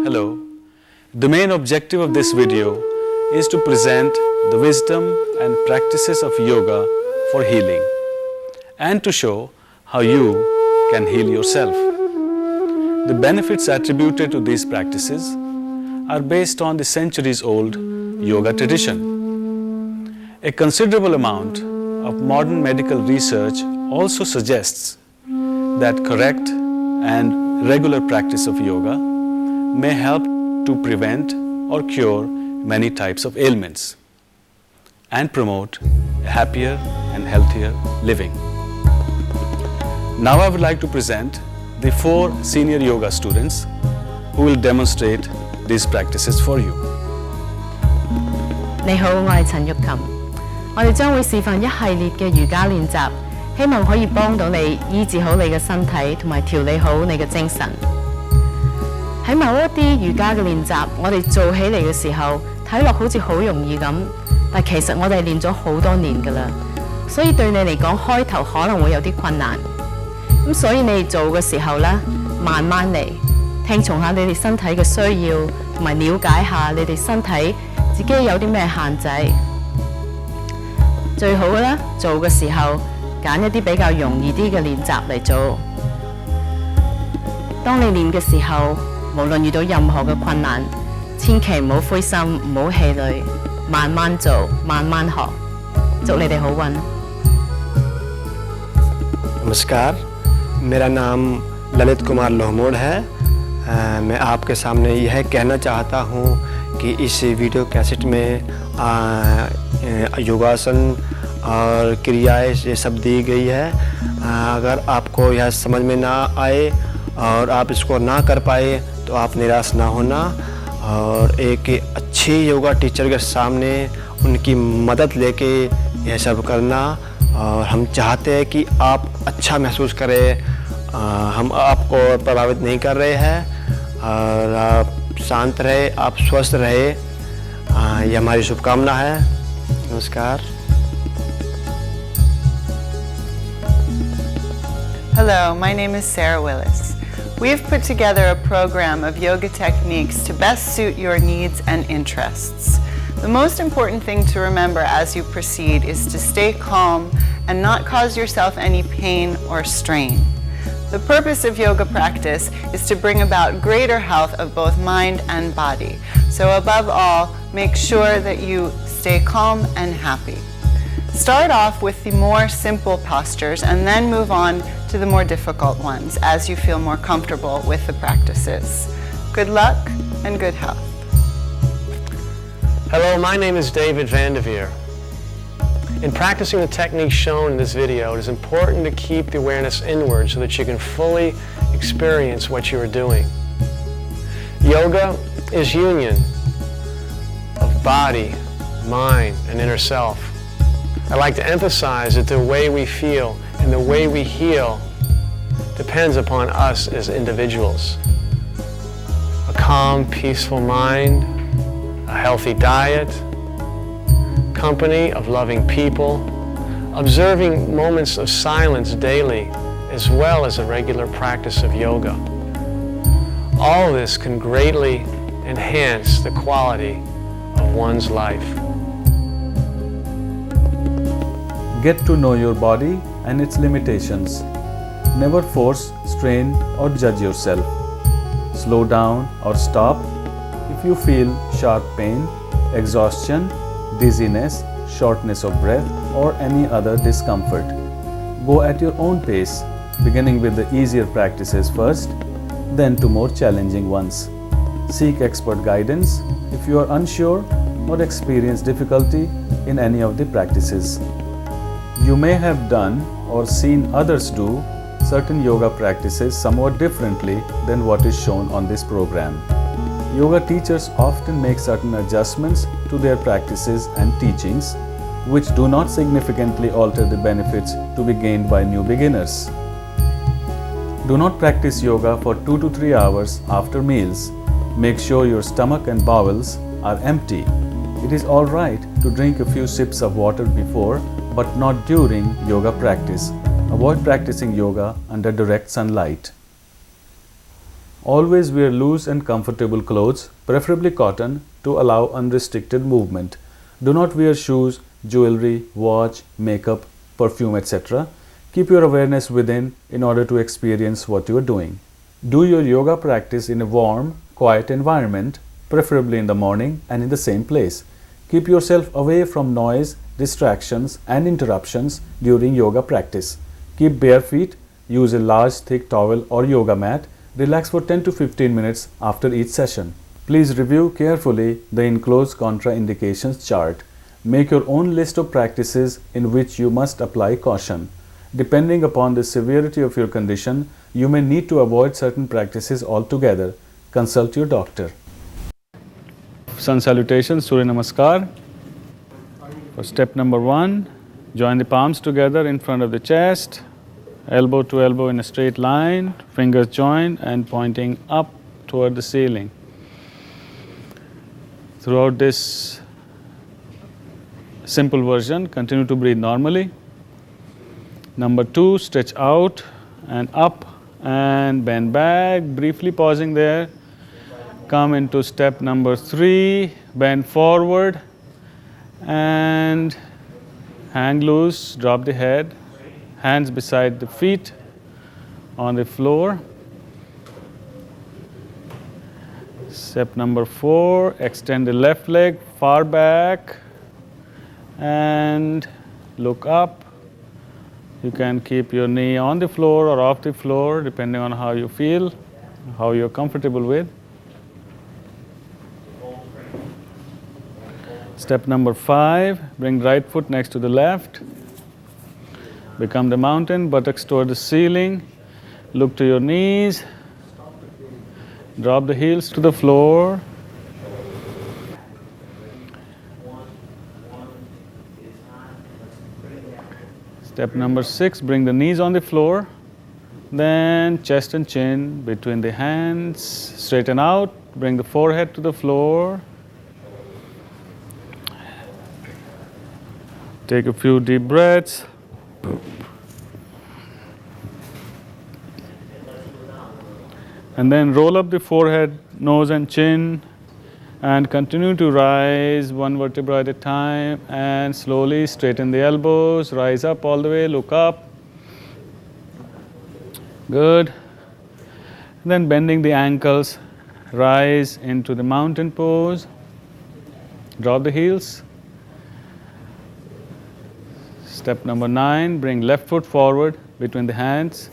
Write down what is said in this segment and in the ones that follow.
Hello. The main objective of this video is to present the wisdom and practices of yoga for healing and to show how you can heal yourself. The benefits attributed to these practices are based on the centuries-old yoga tradition. A considerable amount of modern medical research also suggests that correct and regular practice of yoga may help to prevent or cure many types of ailments and promote a happier and healthier living. Now I would like to present the 4 senior yoga students who will demonstrate these practices for you. 你好，我係陳玉琴。我哋將會示範一系列嘅瑜伽練習，希望可以幫到你醫治好你嘅身體，同埋調理好你嘅精神。喺某一啲瑜伽嘅練習，我哋做起嚟嘅時候，睇落好似好容易咁，但其實我哋練咗好多年㗎啦，所以對你嚟講開頭可能會有啲困難。咁所以你哋做嘅時候咧，慢慢嚟，聽從下你哋身體嘅需要，同埋了解下你哋身體自己有啲咩限制。最好咧，做嘅時候揀一啲比較容易啲嘅練習嚟做。當你練嘅時候，無論遇到任何嘅困難，千祈唔好灰心，唔好氣餒，慢慢做，慢慢學。祝你哋好運。नमस्कार, मेरा नाम ललित कुमार लोहमोड़ है। मैं आपके सामने यह कहना चाहता हूँ कि इस वीडियो कैसेट में योगासन और क्रियाएं ये सब दी गई है। अगर आपको यह समझ में ना आए और आप इसको ना कर पाए तो आप निराश ना होना और एक अच्छी योगा टीचर के सामने उनकी मदद लेके यह सब करना। और हम चाहते हैं कि आप अच्छा महसूस करें, हम आपको प्रभावित नहीं कर रहे हैं और आप शांत रहे, आप स्वस्थ रहे, ये हमारी शुभकामना है। नमस्कार। Hello, my name is Sarah Willis. We've put together a program of yoga techniques to best suit your needs and interests. The most important thing to remember as you proceed is to stay calm and not cause yourself any pain or strain. The purpose of yoga practice is to bring about greater health of both mind and body. So above all, make sure that you stay calm and happy. Start off with the more simple postures and then move on to the more difficult ones as you feel more comfortable with the practices. Good luck and good health. Hello, my name is David Vanderveer. In practicing the techniques shown in this video, it is important to keep the awareness inward so that you can fully experience what you are doing. Yoga is union of body, mind, and inner self. I like to emphasize that the way we feel and the way we heal depends upon us as individuals. A calm, peaceful mind, a healthy diet, company of loving people, observing moments of silence daily, as well as a regular practice of yoga. All of this can greatly enhance the quality of one's life. Get to know your body and its limitations. Never force, strain, or judge yourself. Slow down or stop if you feel sharp pain, exhaustion, dizziness, shortness of breath, or any other discomfort. Go at your own pace, beginning with the easier practices first, then to more challenging ones. Seek expert guidance if you are unsure or experience difficulty in any of the practices. You may have done or seen others do certain yoga practices somewhat differently than what is shown on this program. Yoga teachers often make certain adjustments to their practices and teachings, which do not significantly alter the benefits to be gained by new beginners. Do not practice yoga for 2 to 3 hours after meals. Make sure your stomach and bowels are empty. It is all right to drink a few sips of water before, but not during yoga practice. Avoid practicing yoga under direct sunlight. Always wear loose and comfortable clothes, preferably cotton, to allow unrestricted movement. Do not wear shoes, jewelry, watch, makeup, perfume, etc. Keep your awareness within in order to experience what you are doing. Do your yoga practice in a warm, quiet environment, preferably in the morning and in the same place. Keep yourself away from noise, distractions and interruptions during yoga practice. Keep bare feet, use a large thick towel or yoga mat, relax for 10 to 15 minutes after each session. Please review carefully the enclosed contraindications chart. Make your own list of practices in which you must apply caution. Depending upon the severity of your condition, you may need to avoid certain practices altogether. Consult your doctor. Sun salutations, Surya Namaskar. For step number 1, join the palms together in front of the chest, elbow to elbow in a straight line, fingers joined and pointing up toward the ceiling. Throughout this simple version, continue to breathe normally. Number 2, stretch out and up and bend back, briefly pausing there. Come into step number 3, bend forward and hang loose, drop the head, hands beside the feet on the floor. Step number 4, extend the left leg far back and look up. You can keep your knee on the floor or off the floor depending on how you feel, how you're comfortable with. Step number 5, bring right foot next to the left. Become the mountain, buttocks toward the ceiling. Look to your knees. Drop the heels to the floor. Step number 6, bring the knees on the floor. Then chest and chin between the hands. Straighten out. Bring the forehead to the floor. Take a few deep breaths. And then roll up the forehead, nose and chin and continue to rise one vertebra at a time and slowly straighten the elbows, rise up all the way, look up. Good. And then bending the ankles, rise into the mountain pose. Drop the heels. Step number 9, bring left foot forward between the hands.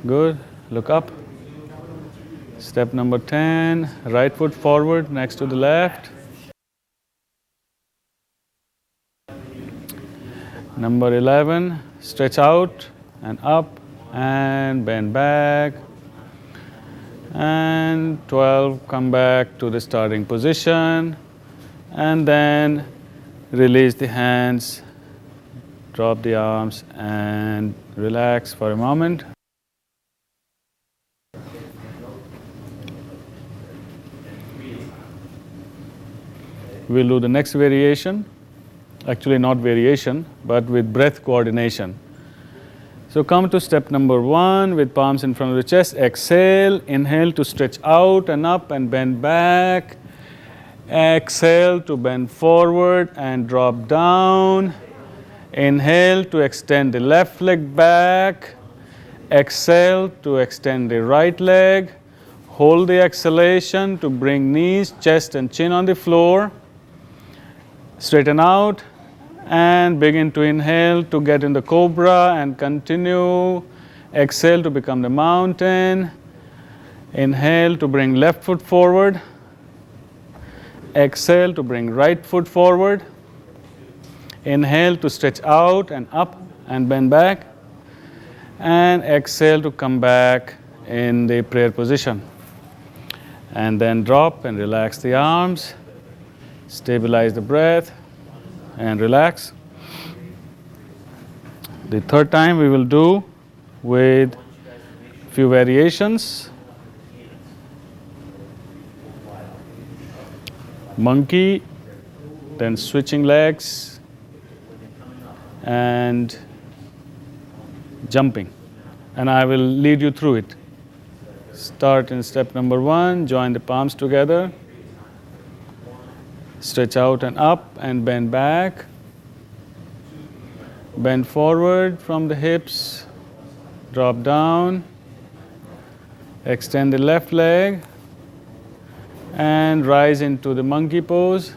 Good. Look up. Step number 10, right foot forward next to the left. Number 11, stretch out and up and bend back. And 12, come back to the starting position. And then release the hands, drop the arms and relax for a moment. We'll do the next variation, actually not variation, but with breath coordination. So come to step number 1 with palms in front of the chest. Exhale, inhale to stretch out and up and bend back. Exhale to bend forward and drop down. Inhale to extend the left leg back. Exhale to extend the right leg. Hold the exhalation to bring knees, chest and chin on the floor. Straighten out and begin to inhale to get in the cobra and continue. Exhale to become the mountain. Inhale to bring left foot forward. Exhale to bring right foot forward. Inhale to stretch out and up and bend back. And exhale to come back in the prayer position. And then drop and relax the arms. Stabilize the breath and relax. The third time we will do with few variations. Monkey, then switching legs and jumping. And I will lead you through it. Start in step number 1, join the palms together. Stretch out and up and bend back. Bend forward from the hips, drop down. Extend the left leg and rise into the monkey pose.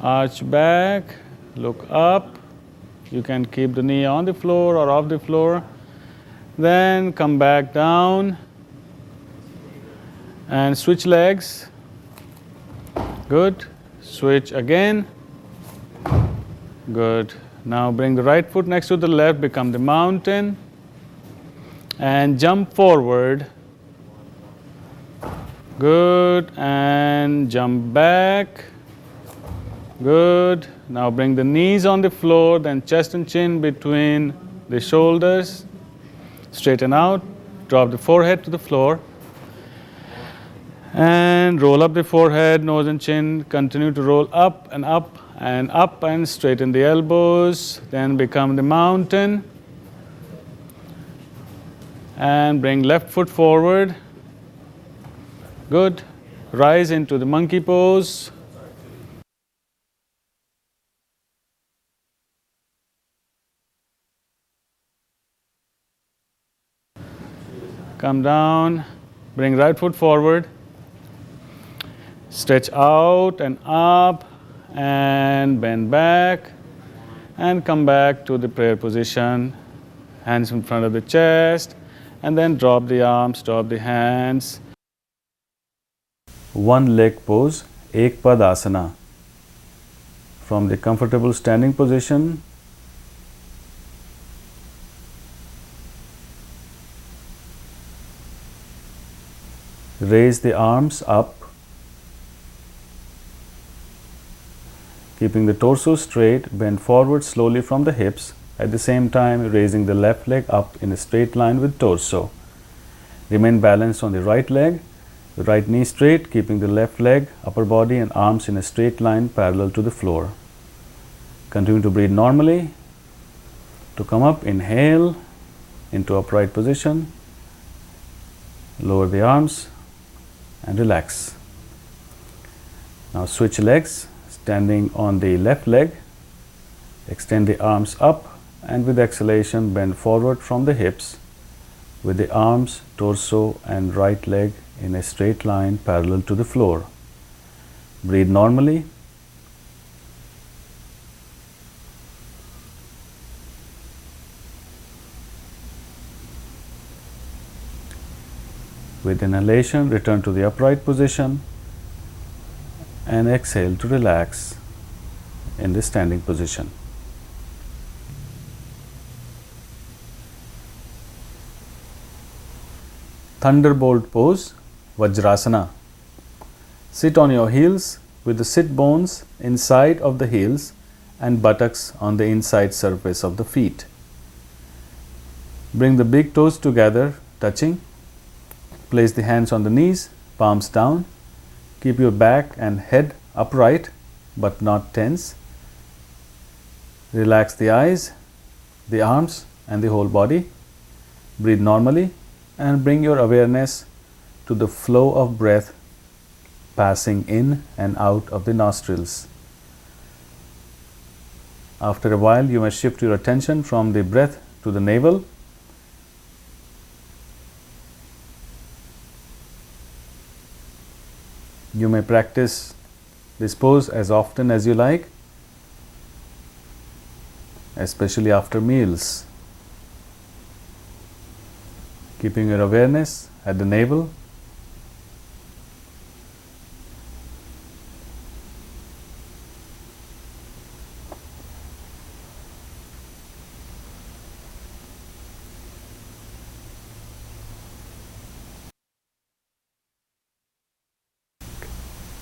Arch back, look up. You can keep the knee on the floor or off the floor. Then come back down and switch legs. Good. Switch again. Good. Now bring the right foot next to the left, become the mountain. And jump forward. Good. And jump back. Good. Now bring the knees on the floor, then chest and chin between the shoulders. Straighten out. Drop the forehead to the floor. And roll up the forehead, nose and chin. Continue to roll up and up and up and straighten the elbows. Then become the mountain. And bring left foot forward. Good. Rise into the monkey pose. Come down. Bring right foot forward. Stretch out and up and bend back. And come back to the prayer position. Hands in front of the chest. And then drop the arms, drop the hands. One leg pose, ek pad asana. From the comfortable standing position, raise the arms up, keeping the torso straight, bend forward slowly from the hips. At the same time, raising the left leg up in a straight line with torso. Remain balanced on the right leg, the right knee straight, keeping the left leg, upper body and arms in a straight line parallel to the floor. Continue to breathe normally. To come up, inhale into upright position. Lower the arms and relax. Now switch legs, standing on the left leg. Extend the arms up. And with exhalation, bend forward from the hips with the arms, torso and right leg in a straight line parallel to the floor. Breathe normally. With inhalation, return to the upright position and exhale to relax in the standing position. Thunderbolt pose, Vajrasana. Sit on your heels with the sit bones inside of the heels and buttocks on the inside surface of the feet. Bring the big toes together, touching. Place the hands on the knees, palms down. Keep your back and head upright but not tense. Relax the eyes, the arms and the whole body. Breathe normally. And bring your awareness to the flow of breath passing in and out of the nostrils. After a while, you may shift your attention from the breath to the navel. You may practice this pose as often as you like, especially after meals. Keeping your awareness at the navel.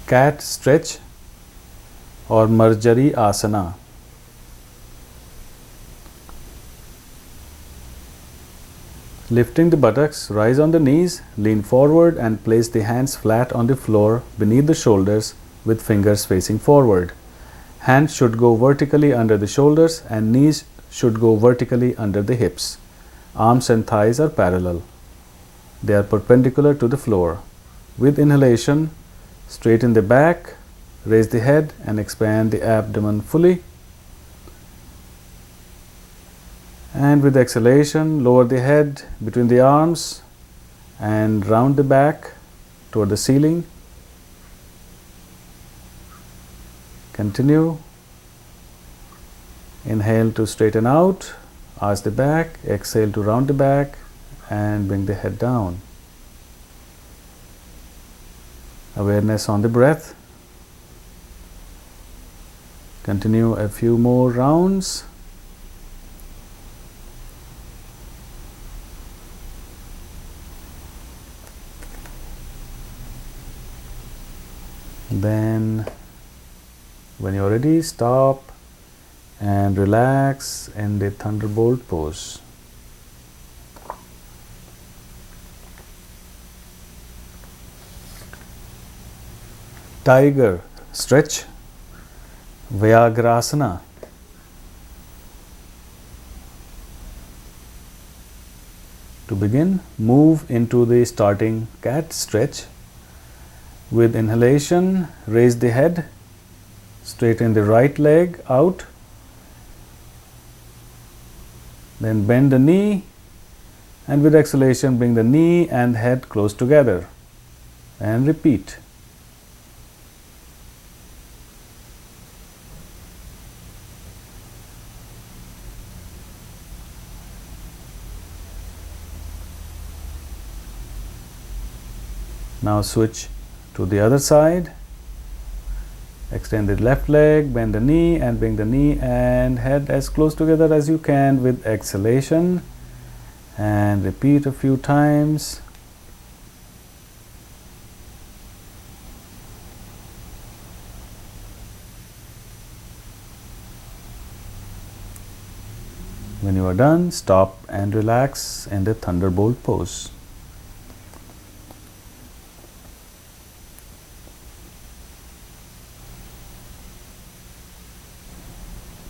Cat stretch or Marjari asana. Lifting the buttocks, rise on the knees, lean forward and place the hands flat on the floor beneath the shoulders with fingers facing forward. Hands should go vertically under the shoulders and knees should go vertically under the hips. Arms and thighs are parallel. They are perpendicular to the floor. With inhalation, straighten the back, raise the head and expand the abdomen fully. And with exhalation, lower the head between the arms and round the back toward the ceiling. Continue. Inhale to straighten out, arch the back, exhale to round the back and bring the head down. Awareness on the breath. Continue a few more rounds. Then when you're ready, stop and relax in the thunderbolt pose. Tiger stretch, Vyagrasana. To begin, move into the starting cat stretch. With inhalation, raise the head, straighten the right leg out, then bend the knee, and with exhalation, bring the knee and head close together, and repeat. Now switch to the other side. Extend the left leg, bend the knee and bring the knee and head as close together as you can with exhalation, and repeat a few times. When you are done, stop and relax in the thunderbolt pose.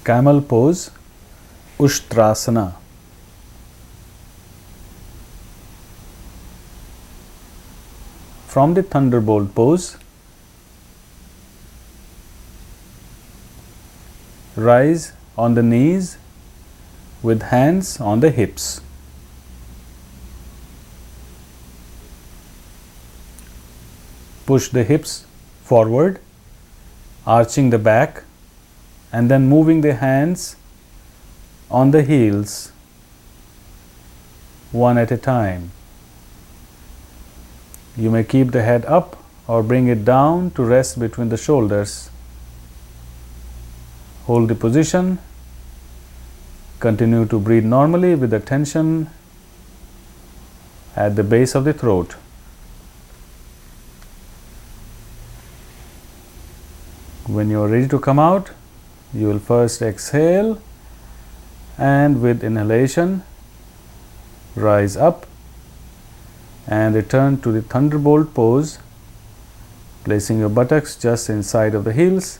Camel pose, Ushtrasana. From the thunderbolt pose, rise on the knees with hands on the hips. Push the hips forward, arching the back, and then moving the hands on the heels one at a time. You may keep the head up or bring it down to rest between the shoulders. Hold the position. Continue to breathe normally with the tension at the base of the throat. When you are ready to come out, you will first exhale and with inhalation rise up and return to the thunderbolt pose, placing your buttocks just inside of the heels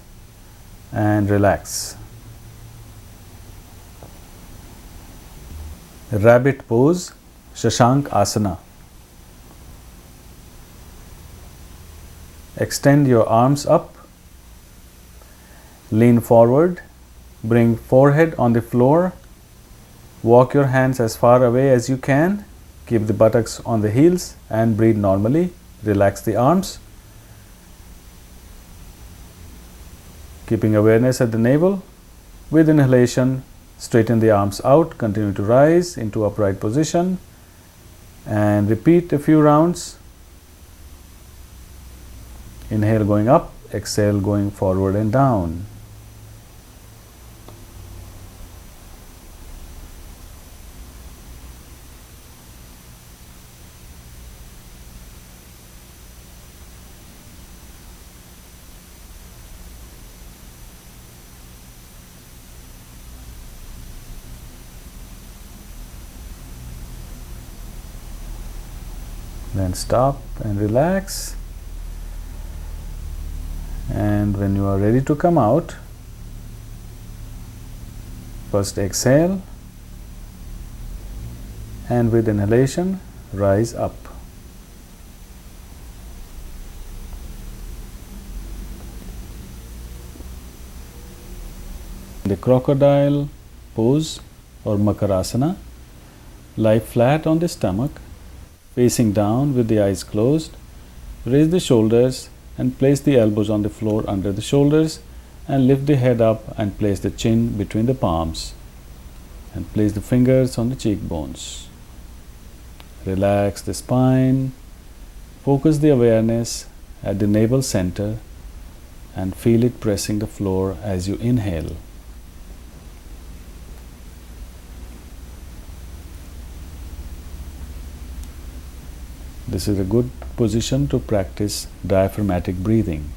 and relax. Rabbit pose, Shashank Asana. Extend your arms up. Lean forward, bring forehead on the floor, walk your hands as far away as you can, keep the buttocks on the heels and breathe normally, relax the arms. Keeping awareness at the navel, with inhalation, straighten the arms out, continue to rise into upright position and repeat a few rounds. Inhale going up, exhale going forward and down. Then stop and relax, and when you are ready to come out, first exhale and with inhalation rise up. the crocodile pose or makarasana. Lie flat on the stomach, facing down with the eyes closed. Raise the shoulders and place the elbows on the floor under the shoulders, and lift the head up and place the chin between the palms, and place the fingers on the cheekbones. Relax the spine. Focus the awareness at the navel center and feel it pressing the floor as you inhale. This is a good position to practice diaphragmatic breathing.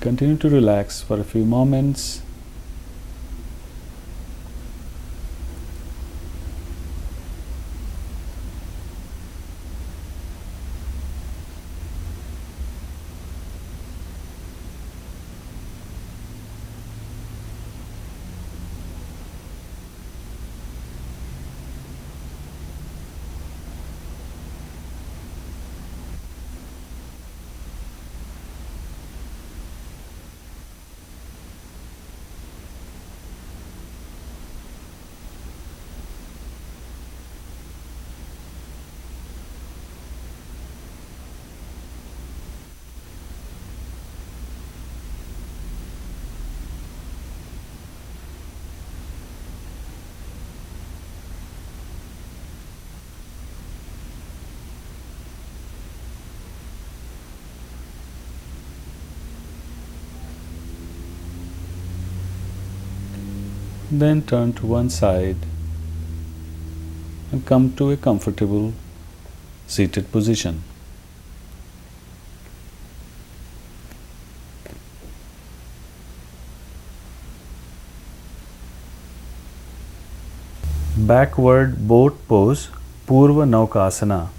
Continue to relax for a few moments. Then turn to one side and come to a comfortable seated position. Backward boat pose, Purva Naukasana.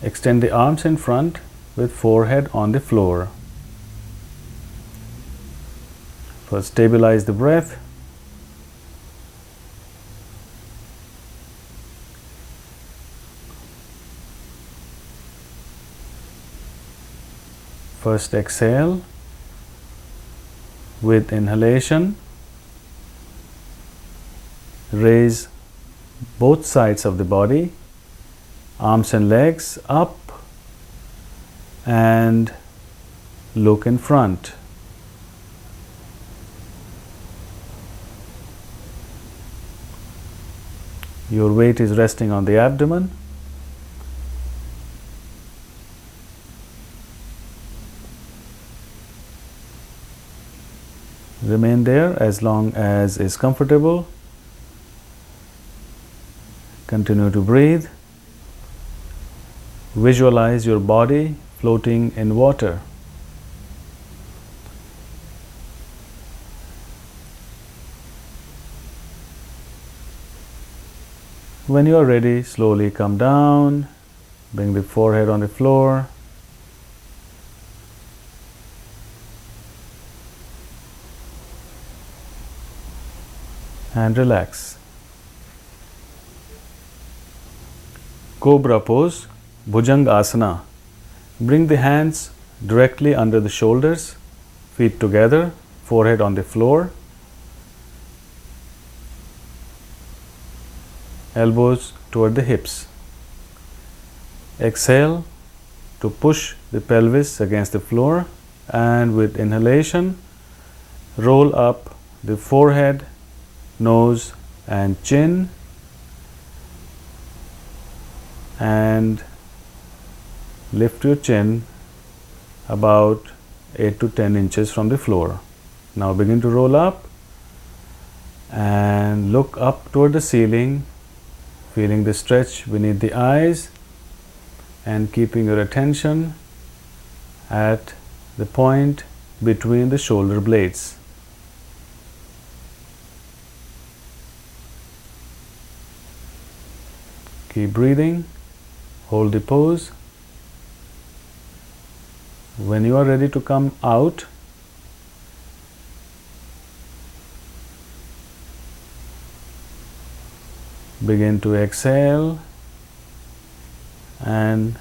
Extend the arms in front with forehead on the floor. First, stabilize the breath. First, exhale with inhalation. Raise both sides of the body, arms and legs up, and look in front. Your weight is resting on the abdomen. Remain there as long as is comfortable. Continue to breathe. Visualize your body floating in water. When you are ready, slowly come down, bring the forehead on the floor. And relax. Cobra pose, Bhujanga asana. Bring the hands directly under the shoulders, feet together, forehead on the floor, elbows toward the hips. Exhale to push the pelvis against the floor, and with inhalation, roll up the forehead, nose and chin, and lift your chin about 8 to 10 inches from the floor. Now begin to roll up and look up toward the ceiling, feeling the stretch beneath the eyes and keeping your attention at the point between the shoulder blades. Keep breathing, hold the pose. When you are ready to come out, begin to exhale and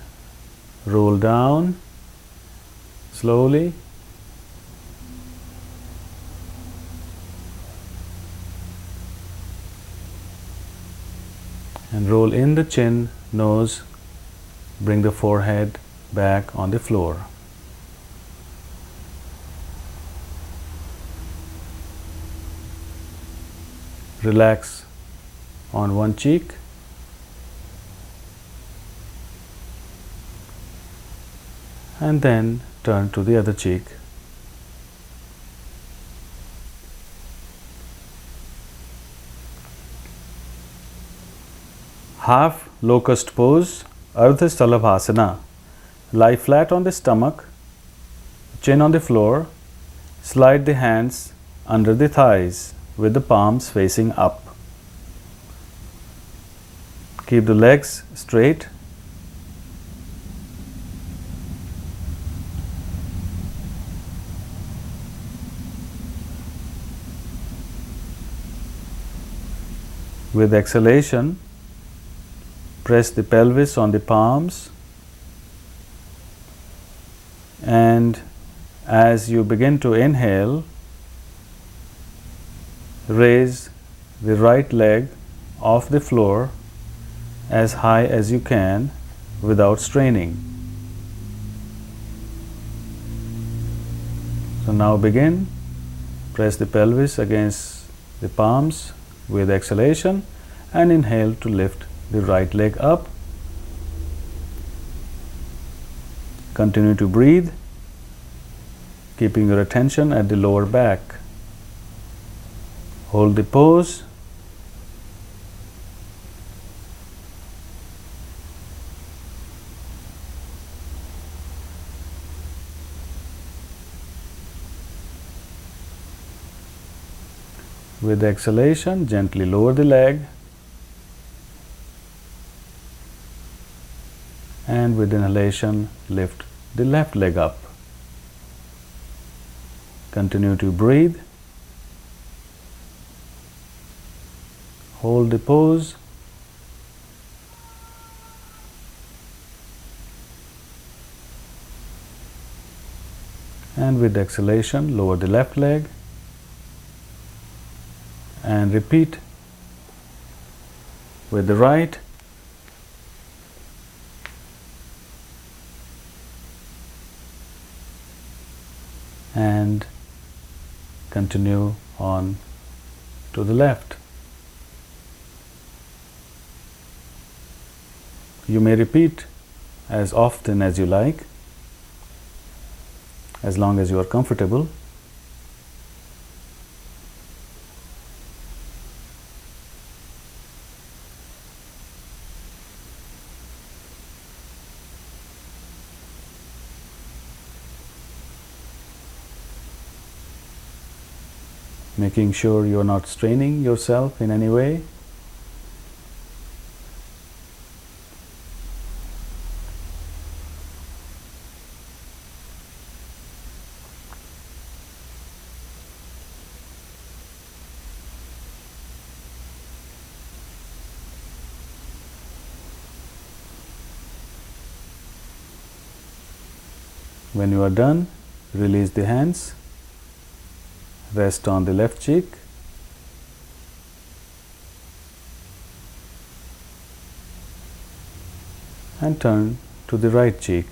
roll down slowly. And roll in the chin, nose, bring the forehead back on the floor. Relax on one cheek. And then turn to the other cheek. Half locust pose, Ardha Stalabhasana. Lie flat on the stomach, chin on the floor, slide the hands under the thighs with the palms facing up. Keep the legs straight. With exhalation, press the pelvis on the palms, and as you begin to inhale, raise the right leg off the floor as high as you can without straining. So now begin, press the pelvis against the palms with exhalation and inhale to lift the right leg up. Continue to breathe, keeping your attention at the lower back. Hold the pose. With exhalation, gently lower the leg, and with inhalation, lift the left leg up. Continue to breathe. Hold the pose. And with exhalation, lower the left leg. And repeat with the right. And continue on to the left. You may repeat as often as you like, as long as you are comfortable. Making sure you are not straining yourself in any way. When you are done, release the hands. Rest on the left cheek. And turn to the right cheek.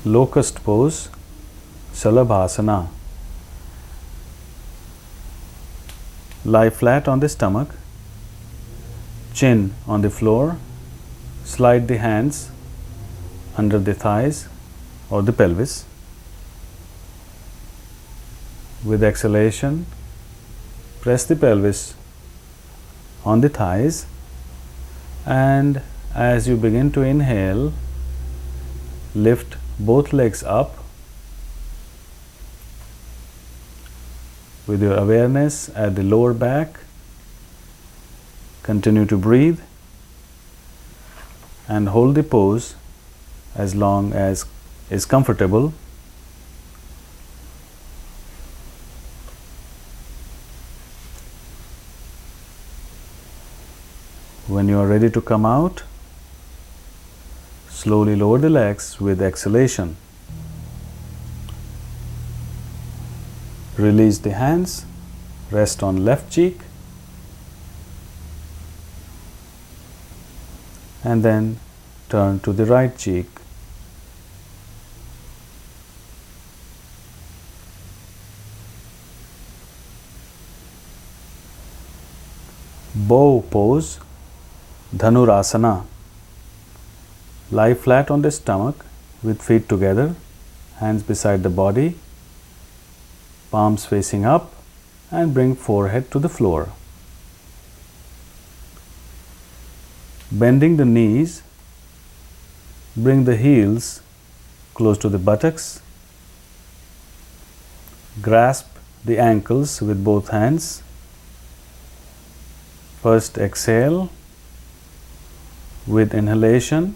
Locust pose, Salabhasana. Lie flat on the stomach, chin on the floor, slide the hands under the thighs or the pelvis. With exhalation, press the pelvis on the thighs, and as you begin to inhale, lift both legs up with your awareness at the lower back. Continue to breathe and hold the pose as long as is comfortable. When you are ready to come out, slowly lower the legs with exhalation. Release the hands, rest on left cheek, and then turn to the right cheek. Bow pose, Dhanurasana. Lie flat on the stomach with feet together, hands beside the body, palms facing up, and bring forehead to the floor. Bending the knees, bring the heels close to the buttocks. Grasp the ankles with both hands. First exhale with inhalation.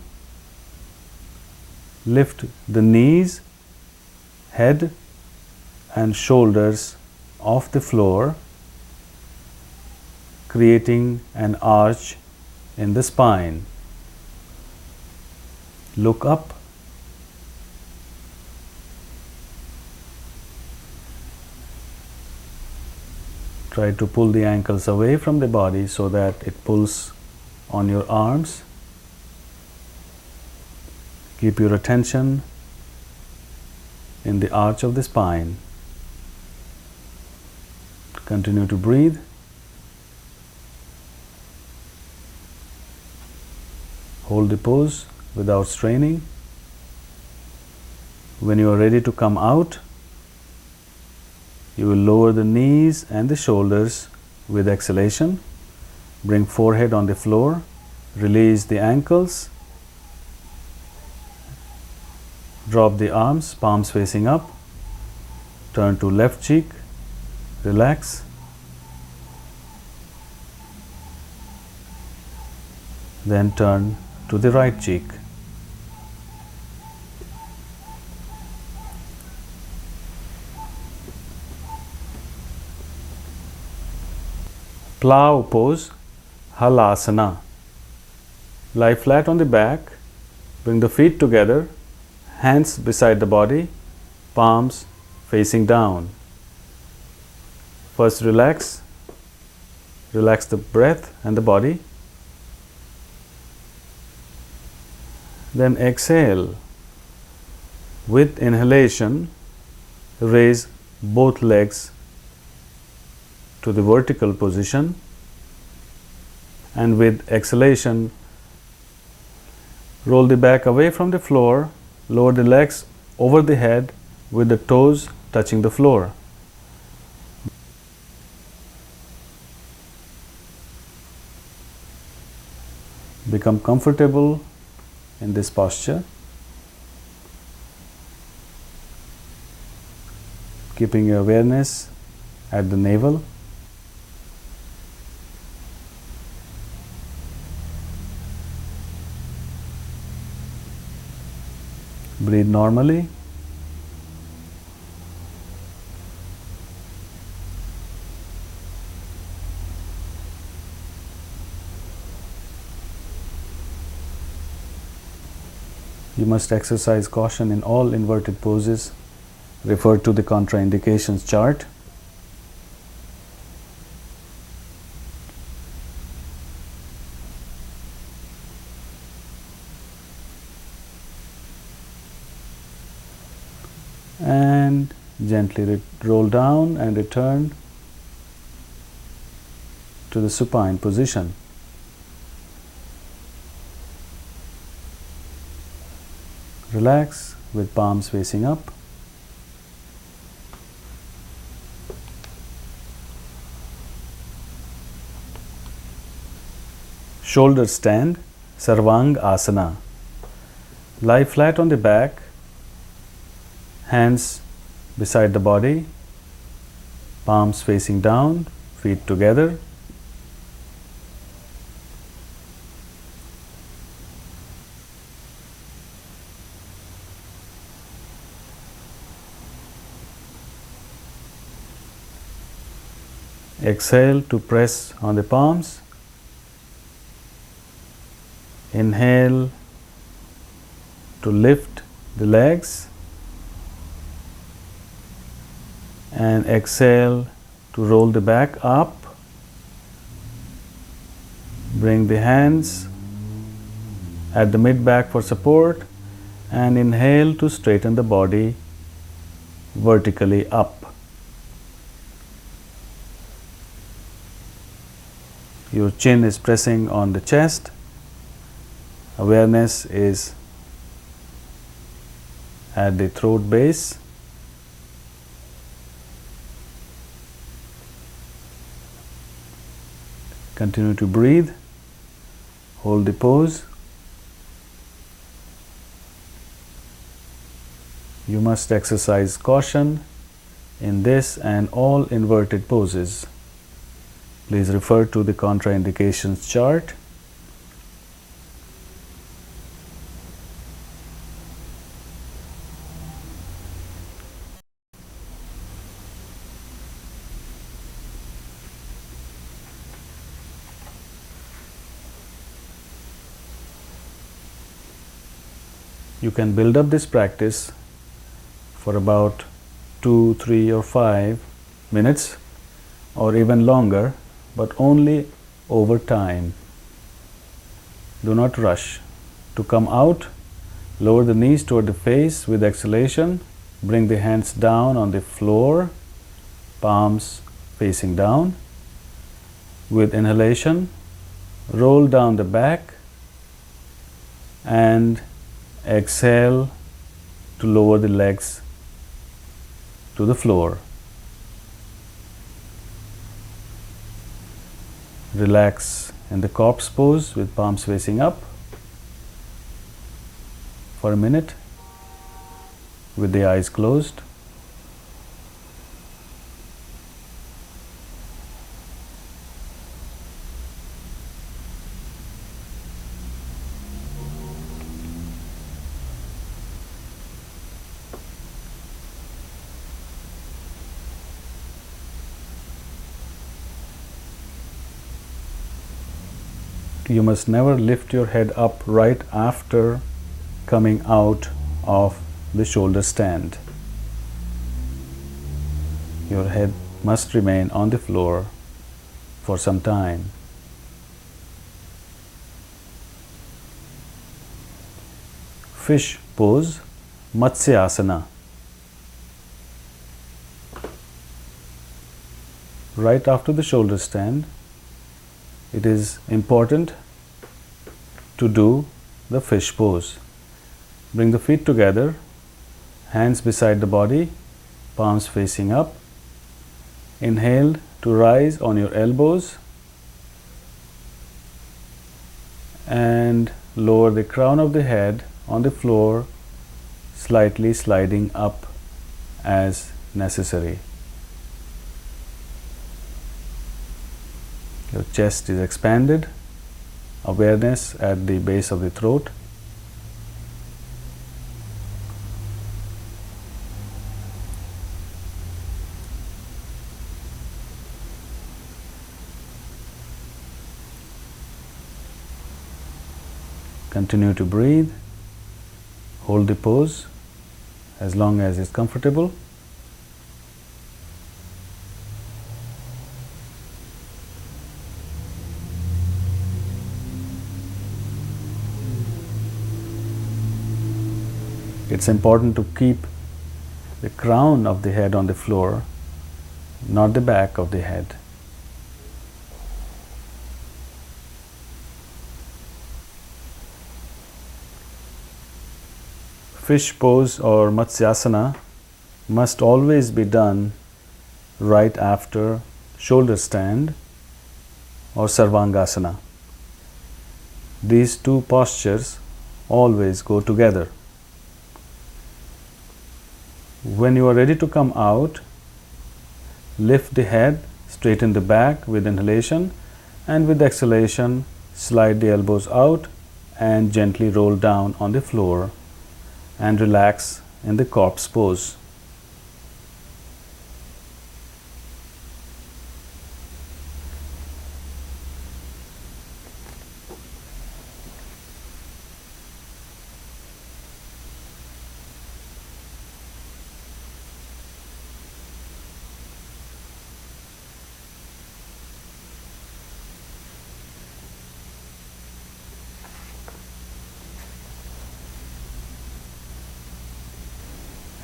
Lift the knees, head and shoulders off the floor, creating an arch in the spine. Look up. Try to pull the ankles away from the body so that it pulls on your arms. Keep your attention in the arch of the spine. Continue to breathe. Hold the pose without straining. When you are ready to come out, you will lower the knees and the shoulders with exhalation. Bring forehead on the floor. Release the ankles. Drop the arms, palms facing up. Turn to left cheek. Relax. Then turn to the right cheek. Plow pose, Halasana. Lie flat on the back. Bring the feet together. Hands beside the body, palms facing down. First relax the breath and the body. Then exhale. With inhalation, raise both legs to the vertical position, and with exhalation, roll the back away from the floor. Lower the legs over the head with the toes touching the floor. Become comfortable in this posture, keeping your awareness at the navel. Breathe normally. You must exercise caution in all inverted poses. Refer to the contraindications chart. And gently roll down and return to the supine position. Relax with palms facing up. Shoulder stand, Sarvang Asana. Lie flat on the back. Hands beside the body, palms facing down, feet together. Exhale to press on the palms. Inhale to lift the legs. And exhale to roll the back up. Bring the hands at the mid back for support, and inhale to straighten the body vertically up. Your chin is pressing on the chest. Awareness is at the throat base. Continue to breathe. Hold the pose. You must exercise caution in this and all inverted poses. Please refer to the contraindications chart. You can build up this practice for about 2, 3 or 5 minutes or even longer, but only over time. Do not rush. To come out, lower the knees toward the face with exhalation. Bring the hands down on the floor, palms facing down. With inhalation, roll down the back and exhale to lower the legs to the floor. Relax in the corpse pose with palms facing up for a minute with the eyes closed. You must never lift your head up right after coming out of the shoulder stand. Your head must remain on the floor for some time. Fish pose, Matsya asana. Right after the shoulder stand, it is important to do the fish pose. Bring the feet together, hands beside the body, palms facing up. Inhale to rise on your elbows and lower the crown of the head on the floor, slightly sliding up as necessary. Your chest is expanded, awareness at the base of the throat. Continue to breathe. Hold the pose as long as it's comfortable. It's important to keep the crown of the head on the floor, not the back of the head. Fish pose or Matsyasana must always be done right after shoulder stand or Sarvangasana. These two postures always go together. When you are ready to come out, lift the head, straighten the back with inhalation, and with exhalation, slide the elbows out and gently roll down on the floor and relax in the corpse pose.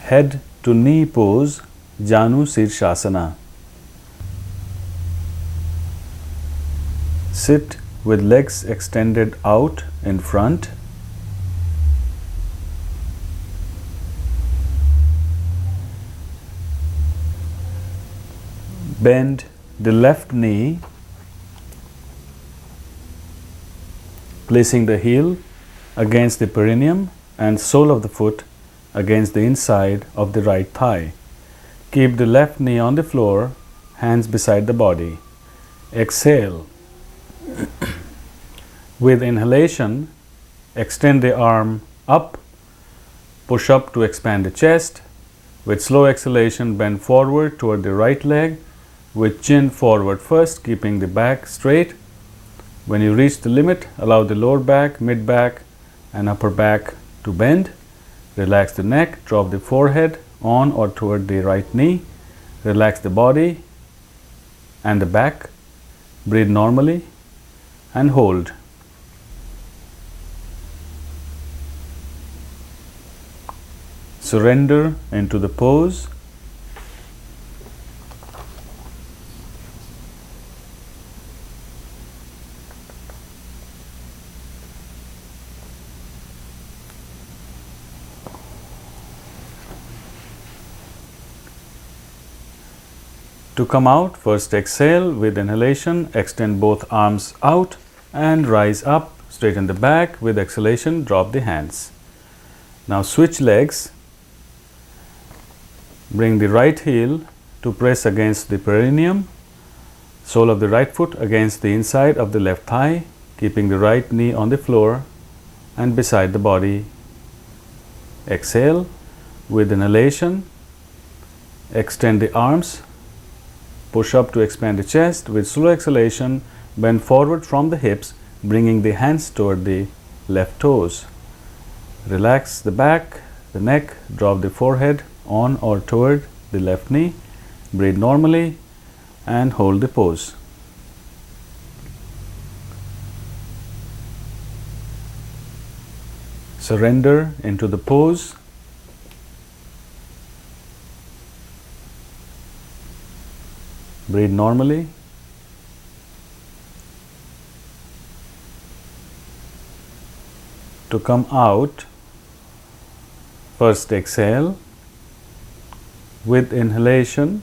Head to knee pose, Janu Shirshasana. Sit with legs extended out in front. Bend the left knee, placing the heel against the perineum and sole of the foot against the inside of the right thigh. Keep the left knee on the floor, hands beside the body. Exhale. With inhalation, extend the arm up, push up to expand the chest. With slow exhalation, bend forward toward the right leg with chin forward first, keeping the back straight. When you reach the limit, allow the lower back, mid back, and upper back to bend. Relax the neck, drop the forehead on or toward the right knee. Relax the body and the back. Breathe normally and hold. Surrender into the pose. To come out, first exhale with inhalation, extend both arms out and rise up, straighten the back. With exhalation, drop the hands. Now switch legs. Bring the right heel to press against the perineum, sole of the right foot against the inside of the left thigh, keeping the right knee on the floor and beside the body. Exhale. With inhalation, extend the arms. Push up to expand the chest. With slow exhalation, bend forward from the hips, bringing the hands toward the left toes. Relax the back, the neck, drop the forehead on or toward the left knee. Breathe normally and hold the pose. Surrender into the pose. Breathe normally. To come out, first exhale. With inhalation,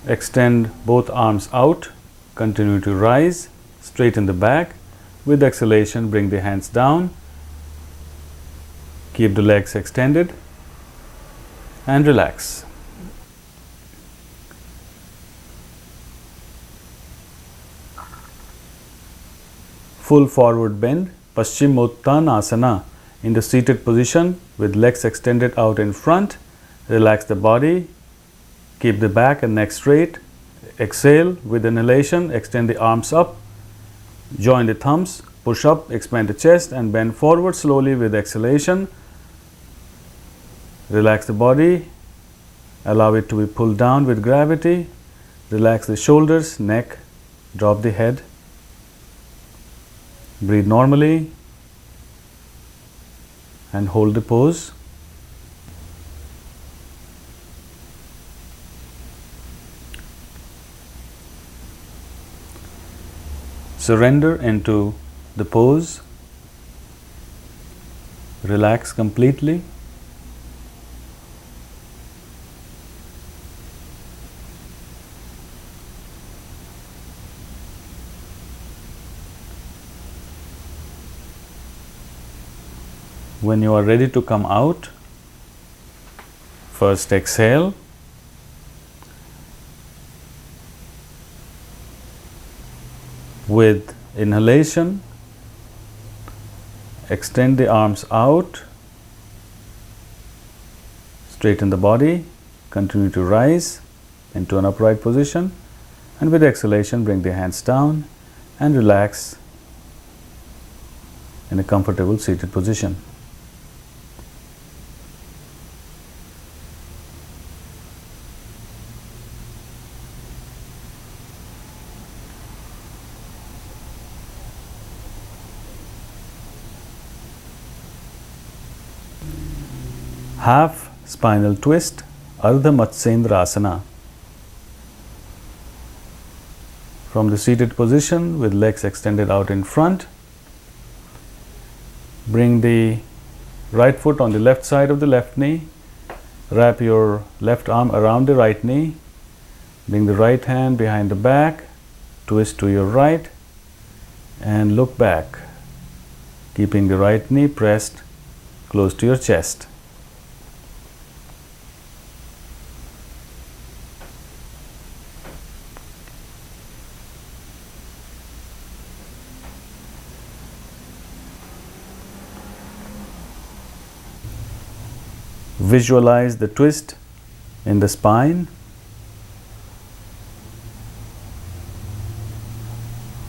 extend both arms out. Continue to rise, straighten the back. With exhalation, bring the hands down. Keep the legs extended and relax. Full forward bend, Paschimottanasana, in the seated position with legs extended out in front. Relax the body, keep the back and neck straight. Exhale with inhalation, extend the arms up, join the thumbs, push up, expand the chest and bend forward slowly with exhalation. Relax the body, allow it to be pulled down with gravity. Relax the shoulders, neck, drop the head. Breathe normally and hold the pose. Surrender into the pose. Relax completely. When you are ready to come out, first exhale. With inhalation, extend the arms out, straighten the body, continue to rise into an upright position, and with exhalation, bring the hands down and relax in a comfortable seated position. Half spinal twist, Ardha Matsyendrasana. From the seated position with legs extended out in front, bring the right foot on the left side of the left knee, wrap your left arm around the right knee, bring the right hand behind the back, twist to your right and look back, keeping the right knee pressed close to your chest. Visualize the twist in the spine.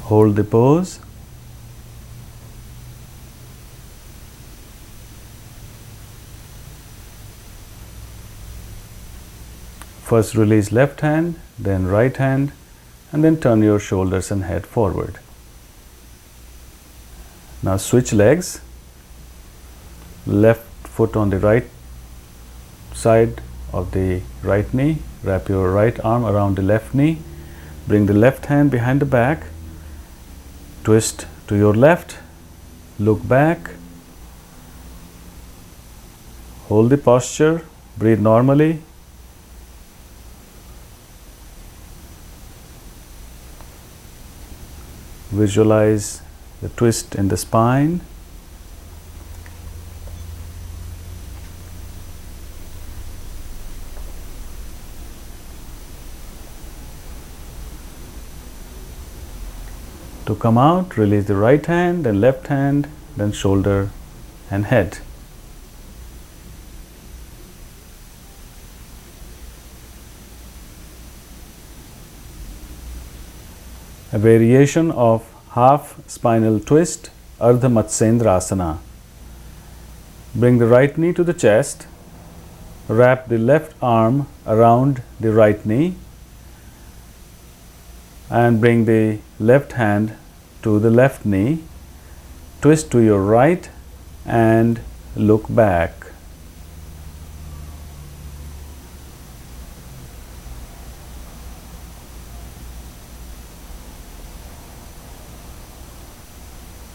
Hold the pose. First release left hand, then right hand, and then turn your shoulders and head forward. Now switch legs. Left foot on the right side of the right knee, wrap your right arm around the left knee, bring the left hand behind the back, twist to your left, look back, hold the posture, breathe normally. Visualize the twist in the spine. To come out, release the right hand, then left hand, then shoulder and head. A variation of half spinal twist, Ardha Matsyendrasana. Bring the right knee to the chest, wrap the left arm around the right knee, and bring the left hand to the left knee, twist to your right and look back.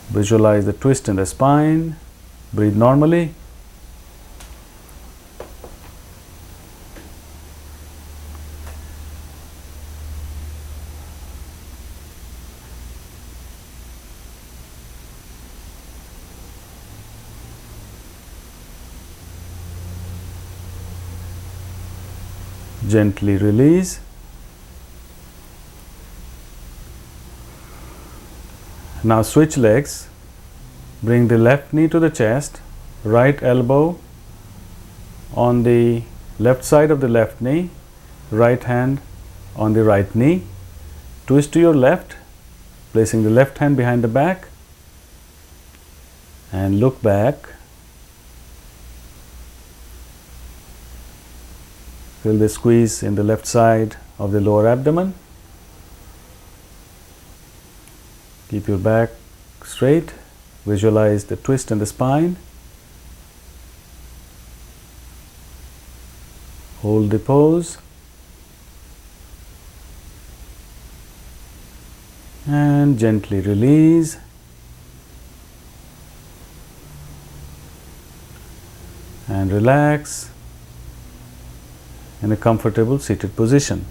Visualize the twist in the spine, breathe normally. Gently release. Now switch legs. Bring the left knee to the chest, right elbow on the left side of the left knee, right hand on the right knee. Twist to your left, placing the left hand behind the back and look back. Feel the squeeze in the left side of the lower abdomen. Keep your back straight. Visualize the twist in the spine. Hold the pose. And gently release. And relax in a comfortable seated position.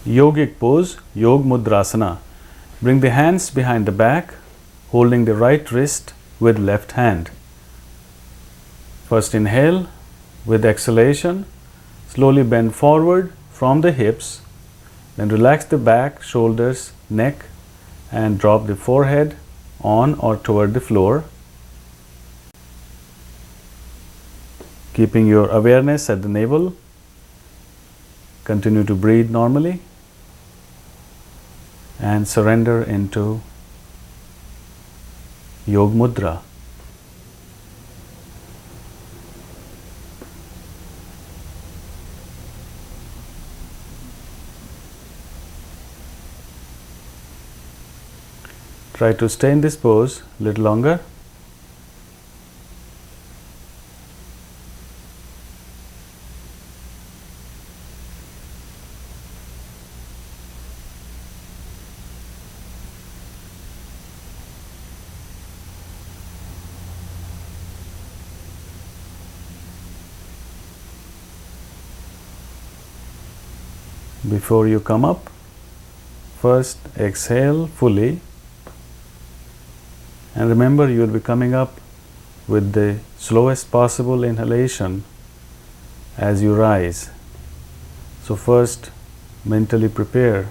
Yogic pose, Yog Mudrasana. Bring the hands behind the back, holding the right wrist with left hand. First inhale, with exhalation, slowly bend forward from the hips, then relax the back, shoulders, neck, and drop the forehead on or toward the floor. Keeping your awareness at the navel, continue to breathe normally and surrender into Yog Mudra. Try to stay in this pose a little longer. Before you come up, first exhale fully, and remember you will be coming up with the slowest possible inhalation as you rise. So first mentally prepare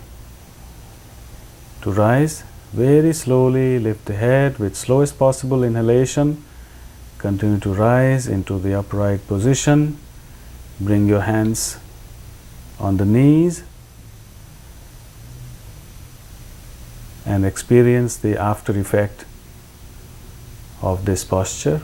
to rise. Very slowly lift the head with slowest possible inhalation. Continue to rise into the upright position. Bring your hands on the knees and experience the after effect of this posture.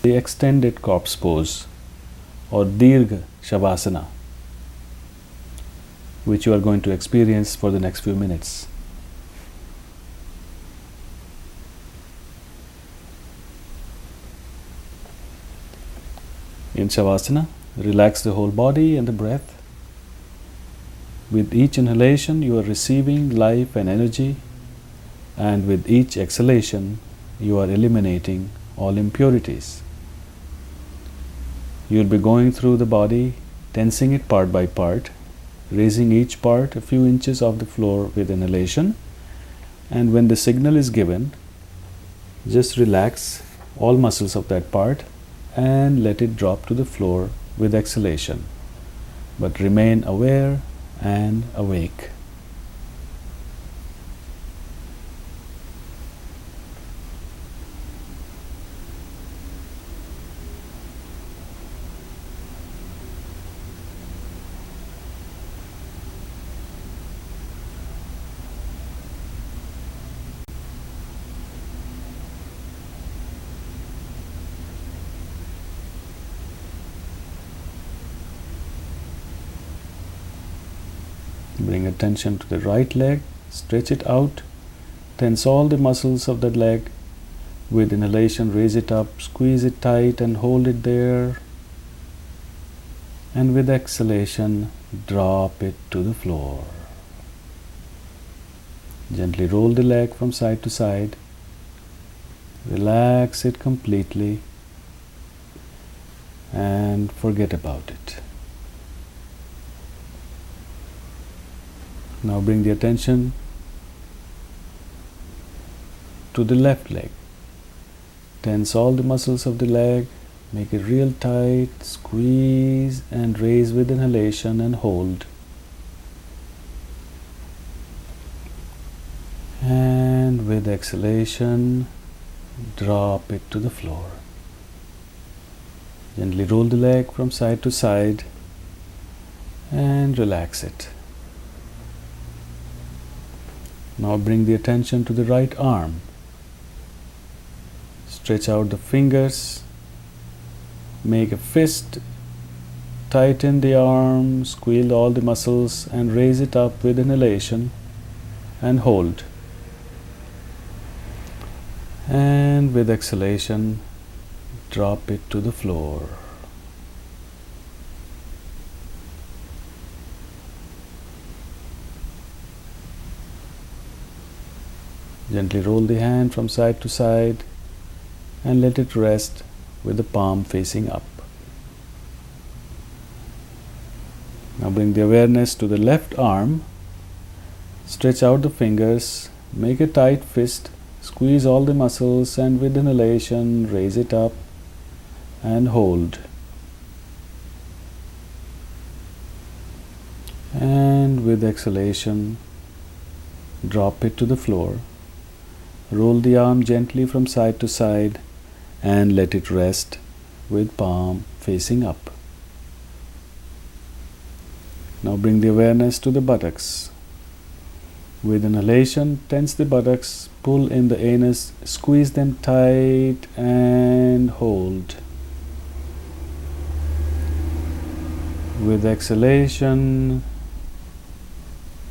The extended corpse pose or Dirgha Shavasana, which you are going to experience for the next few minutes. In Shavasana, relax the whole body and the breath. With each inhalation, you are receiving life and energy, and with each exhalation, you are eliminating all impurities. You will be going through the body, tensing it part by part, raising each part a few inches off the floor with inhalation, and when the signal is given, just relax all muscles of that part and let it drop to the floor with exhalation, but remain aware and awake. Bring attention to the right leg, stretch it out, tense all the muscles of that leg. With inhalation, raise it up, squeeze it tight and hold it there. And with exhalation, drop it to the floor. Gently roll the leg from side to side. Relax it completely and forget about it. Now bring the attention to the left leg. Tense all the muscles of the leg, make it real tight, squeeze and raise with inhalation and hold. And with exhalation, drop it to the floor. Gently roll the leg from side to side and relax it. Now bring the attention to the right arm. Stretch out the fingers, make a fist, tighten the arm, squeeze all the muscles and raise it up with inhalation and hold. And with exhalation, drop it to the floor. Gently roll the hand from side to side and let it rest with the palm facing up. Now bring the awareness to the left arm. Stretch out the fingers, make a tight fist, squeeze all the muscles and with inhalation raise it up and hold. And with exhalation, drop it to the floor. Roll the arm gently from side to side and let it rest with palm facing up. Now bring the awareness to the buttocks. With inhalation, tense the buttocks, pull in the anus, squeeze them tight and hold. With exhalation,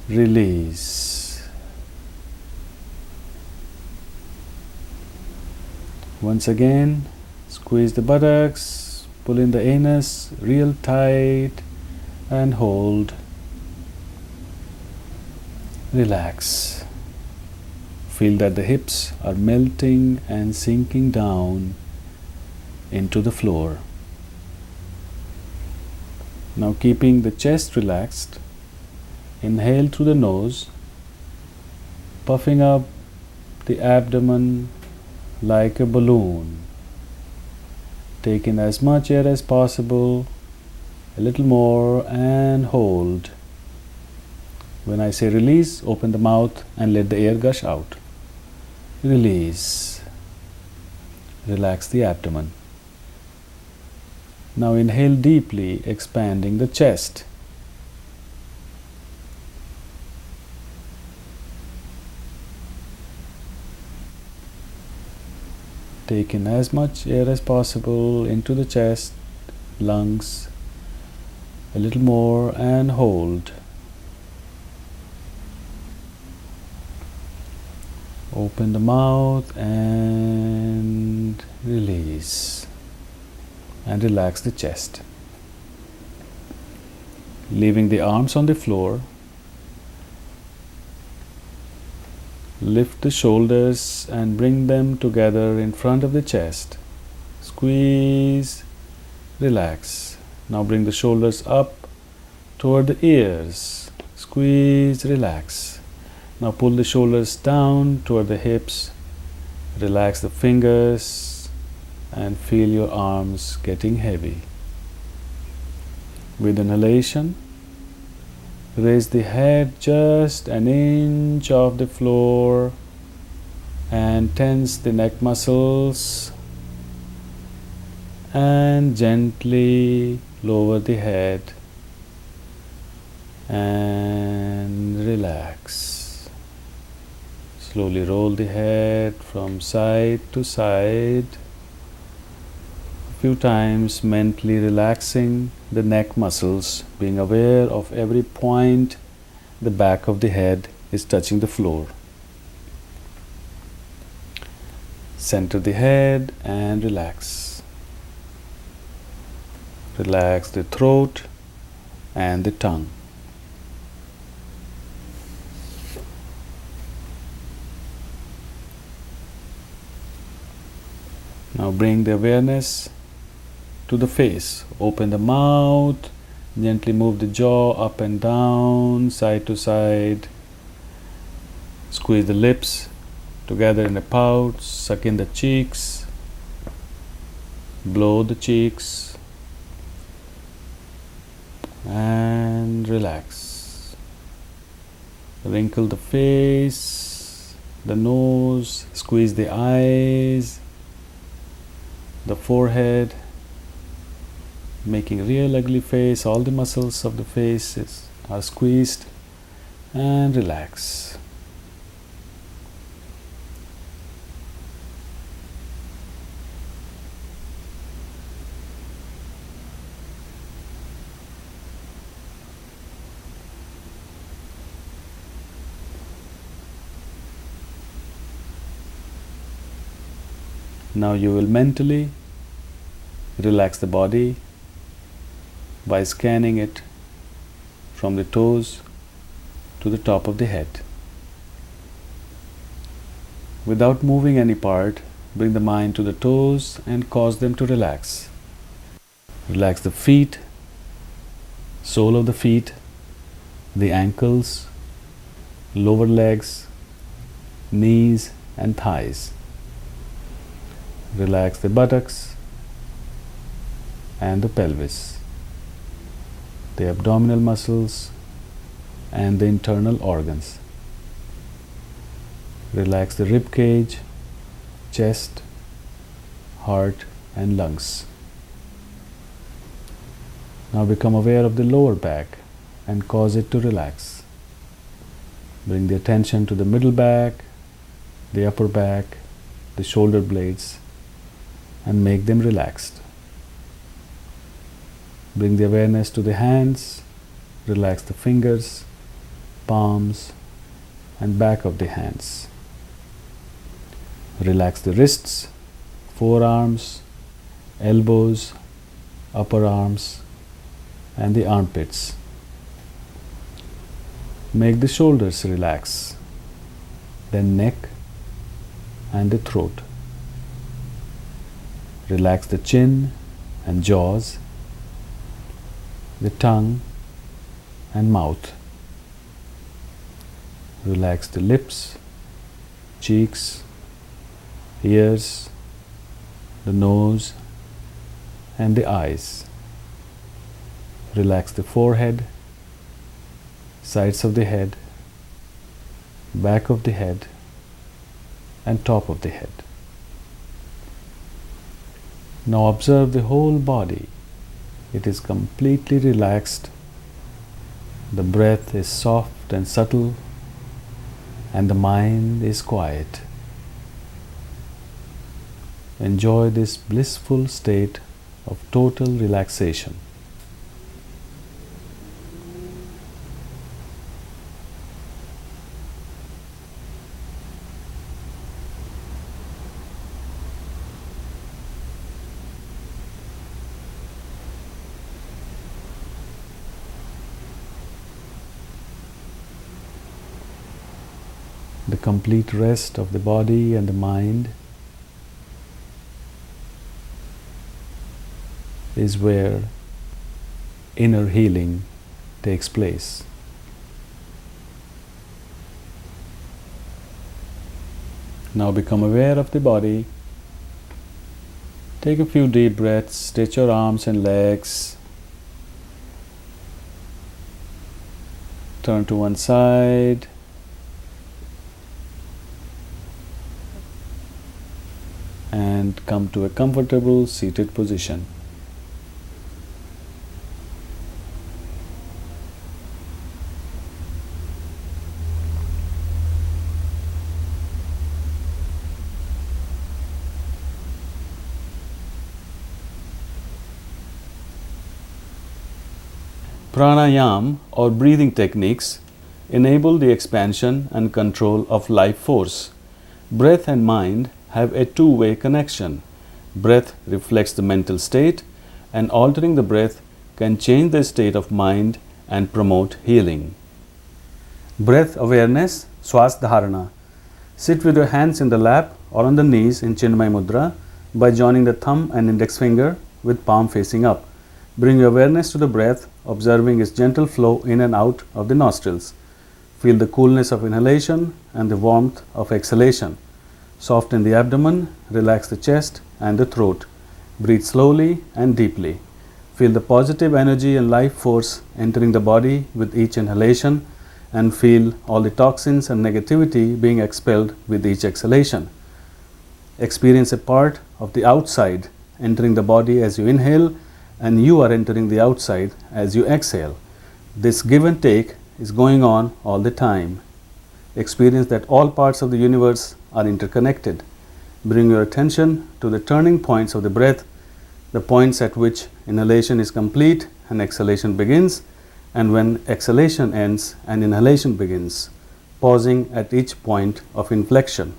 release. Once again, squeeze the buttocks, pull in the anus real tight and hold. Relax. Feel that the hips are melting and sinking down into the floor. Now, keeping the chest relaxed, inhale through the nose, puffing up the abdomen like a balloon. Take in as much air as possible, a little more, and hold. When I say release, open the mouth and let the air gush out. Release. Relax the abdomen. Now inhale deeply, expanding the chest. Take in as much air as possible into the chest, lungs, a little more, and hold. Open the mouth and release. And relax the chest. Leaving the arms on the floor, lift the shoulders and bring them together in front of the chest. Squeeze, relax. Now bring the shoulders up toward the ears. Squeeze, relax. Now pull the shoulders down toward the hips. Relax the fingers and feel your arms getting heavy. With inhalation, raise the head just an inch off the floor and tense the neck muscles and gently lower the head and relax. Slowly roll the head from side to side. Few times mentally relaxing the neck muscles, being aware of every point the back of the head is touching the floor. Center the head and relax. Relax the throat and the tongue. Now bring the awareness to the face. Open the mouth, gently move the jaw up and down, side to side. Squeeze the lips together in a pout, suck in the cheeks, blow the cheeks, and relax. Wrinkle the face, the nose, squeeze the eyes, the forehead, making real ugly face. All the muscles of the face are squeezed, and relax. Now you will mentally relax the body by scanning it from the toes to the top of the head. Without moving any part, bring the mind to the toes and cause them to relax. Relax the feet, sole of the feet, the ankles, lower legs, knees and thighs. Relax the buttocks and the pelvis, the abdominal muscles and the internal organs. Relax the rib cage, chest, heart and lungs. Now become aware of the lower back and cause it to relax. Bring the attention to the middle back, the upper back, the shoulder blades, and make them relaxed. Bring the awareness to the hands, relax the fingers, palms, and back of the hands. Relax the wrists, forearms, elbows, upper arms, and the armpits. Make the shoulders relax, then neck and the throat. Relax the chin and jaws, the tongue and mouth. Relax the lips, cheeks, ears, the nose, and the eyes. Relax the forehead, sides of the head, back of the head, and top of the head. Now observe the whole body. It is completely relaxed. The breath is soft and subtle, and the mind is quiet. Enjoy this blissful state of total relaxation. The complete rest of the body and the mind is where inner healing takes place. Now become aware of the body. Take a few deep breaths, stretch your arms and legs. Turn to one side. And come to a comfortable seated position. Pranayama or breathing techniques enable the expansion and control of life force. Breath and mind have a two-way connection. Breath reflects the mental state, and altering the breath can change the state of mind and promote healing. Breath awareness, Swas Dharana. Sit with your hands in the lap or on the knees in Chinmay Mudra by joining the thumb and index finger with palm facing up. Bring your awareness to the breath, observing its gentle flow in and out of the nostrils. Feel the coolness of inhalation and the warmth of exhalation. Soften the abdomen, relax the chest and the throat. Breathe slowly and deeply. Feel the positive energy and life force entering the body with each inhalation, and feel all the toxins and negativity being expelled with each exhalation. Experience a part of the outside entering the body as you inhale, and you are entering the outside as you exhale. This give and take is going on all the time. Experience that all parts of the universe are interconnected. Bring your attention to the turning points of the breath, the points at which inhalation is complete and exhalation begins, and when exhalation ends and inhalation begins, pausing at each point of inflection.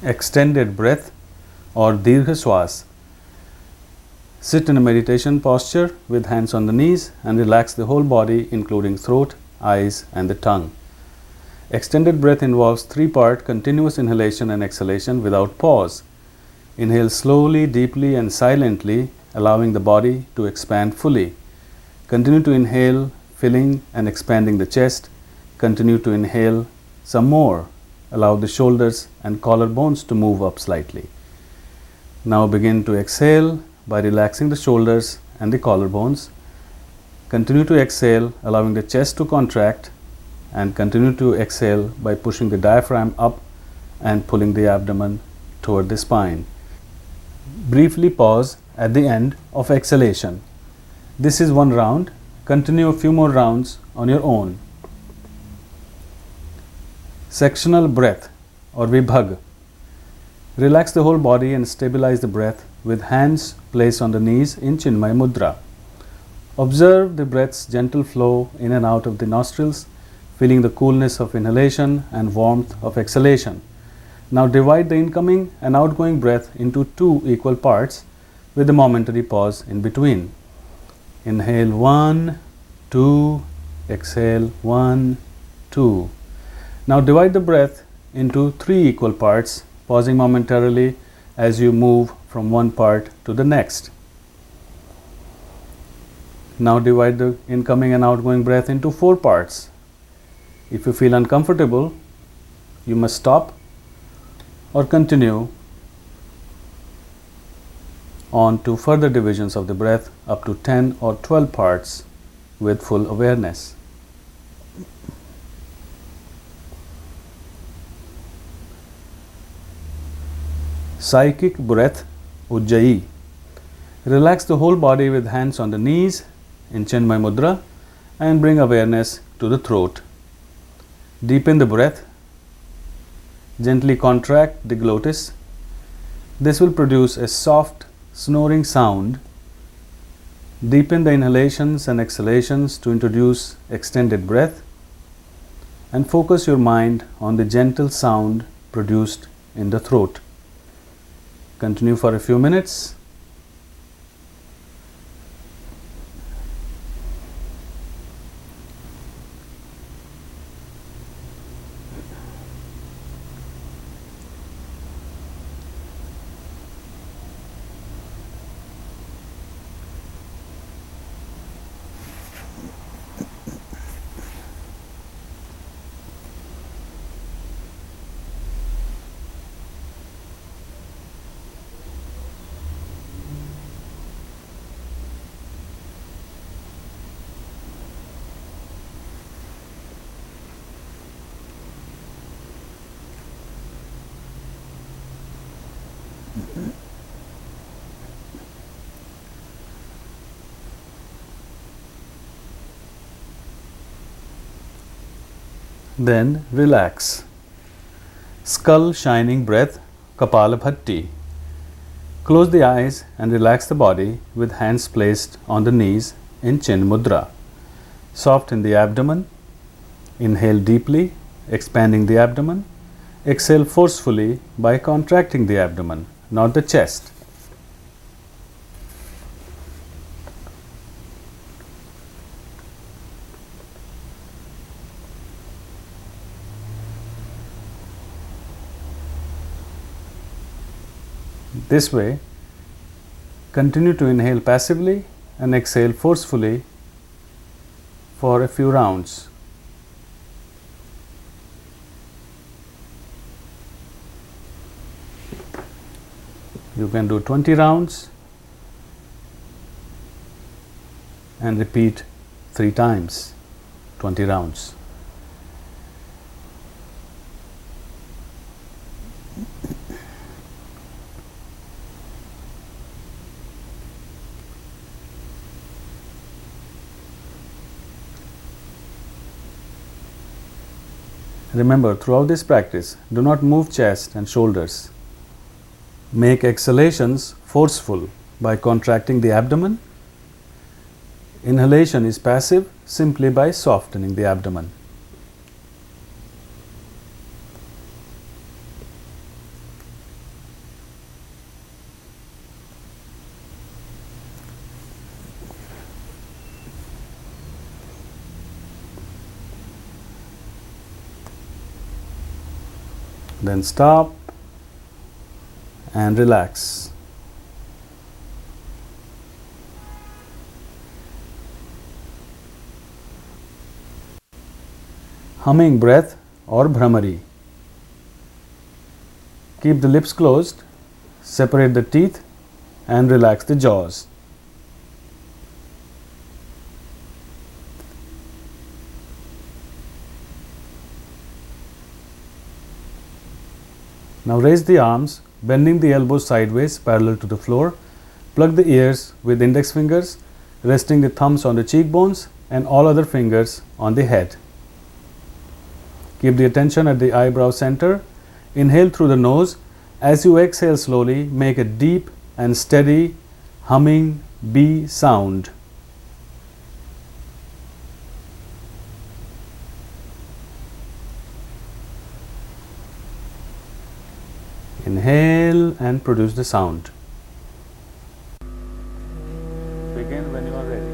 Extended breath or Dirgha Swas. Sit in a meditation posture with hands on the knees and relax the whole body, including throat, eyes, and the tongue. Extended breath involves three-part continuous inhalation and exhalation without pause. Inhale slowly, deeply, and silently, allowing the body to expand fully. Continue to inhale, filling and expanding the chest. Continue to inhale some more. Allow the shoulders and collarbones to move up slightly. Now begin to exhale by relaxing the shoulders and the collarbones. Continue to exhale, allowing the chest to contract, and continue to exhale by pushing the diaphragm up and pulling the abdomen toward the spine. Briefly pause at the end of exhalation. This is one round. Continue a few more rounds on your own. Sectional breath or vibhag. Relax the whole body and stabilize the breath with hands placed on the knees in Chinmay Mudra. Observe the breath's gentle flow in and out of the nostrils, feeling the coolness of inhalation and warmth of exhalation. Now divide the incoming and outgoing breath into 2 equal parts with a momentary pause in between. Inhale 1, 2, exhale 1, 2. Now divide the breath into 3 equal parts, pausing momentarily as you move from one part to the next. Now divide the incoming and outgoing breath into 4 parts. If you feel uncomfortable, you must stop or continue on to further divisions of the breath up to 10 or 12 parts with full awareness. Psychic breath Ujjayi. Relax the whole body with hands on the knees in Chinmay Mudra and bring awareness to the throat. Deepen the breath. Gently contract the glottis. This will produce a soft snoring sound. Deepen the inhalations and exhalations to introduce extended breath and focus your mind on the gentle sound produced in the throat. Continue for a few minutes. Then relax. Skull shining breath, Kapalabhati. Close the eyes and relax the body with hands placed on the knees in Chin Mudra. Soften the abdomen. Inhale deeply, expanding the abdomen. Exhale forcefully by contracting the abdomen, not the chest. This way, continue to inhale passively and exhale forcefully for a few rounds. You can do 20 rounds and repeat 3 times, 20 rounds. Remember, throughout this practice, do not move chest and shoulders. Make exhalations forceful by contracting the abdomen. Inhalation is passive simply by softening the abdomen. Then stop and relax. Humming breath or Bhramari. Keep the lips closed, separate the teeth and relax the jaws. Now raise the arms, bending the elbows sideways parallel to the floor. Plug the ears with index fingers, resting the thumbs on the cheekbones and all other fingers on the head. Keep the attention at the eyebrow center. Inhale through the nose. As you exhale slowly, make a deep and steady humming B sound. Inhale and produce the sound. Begin when you are ready.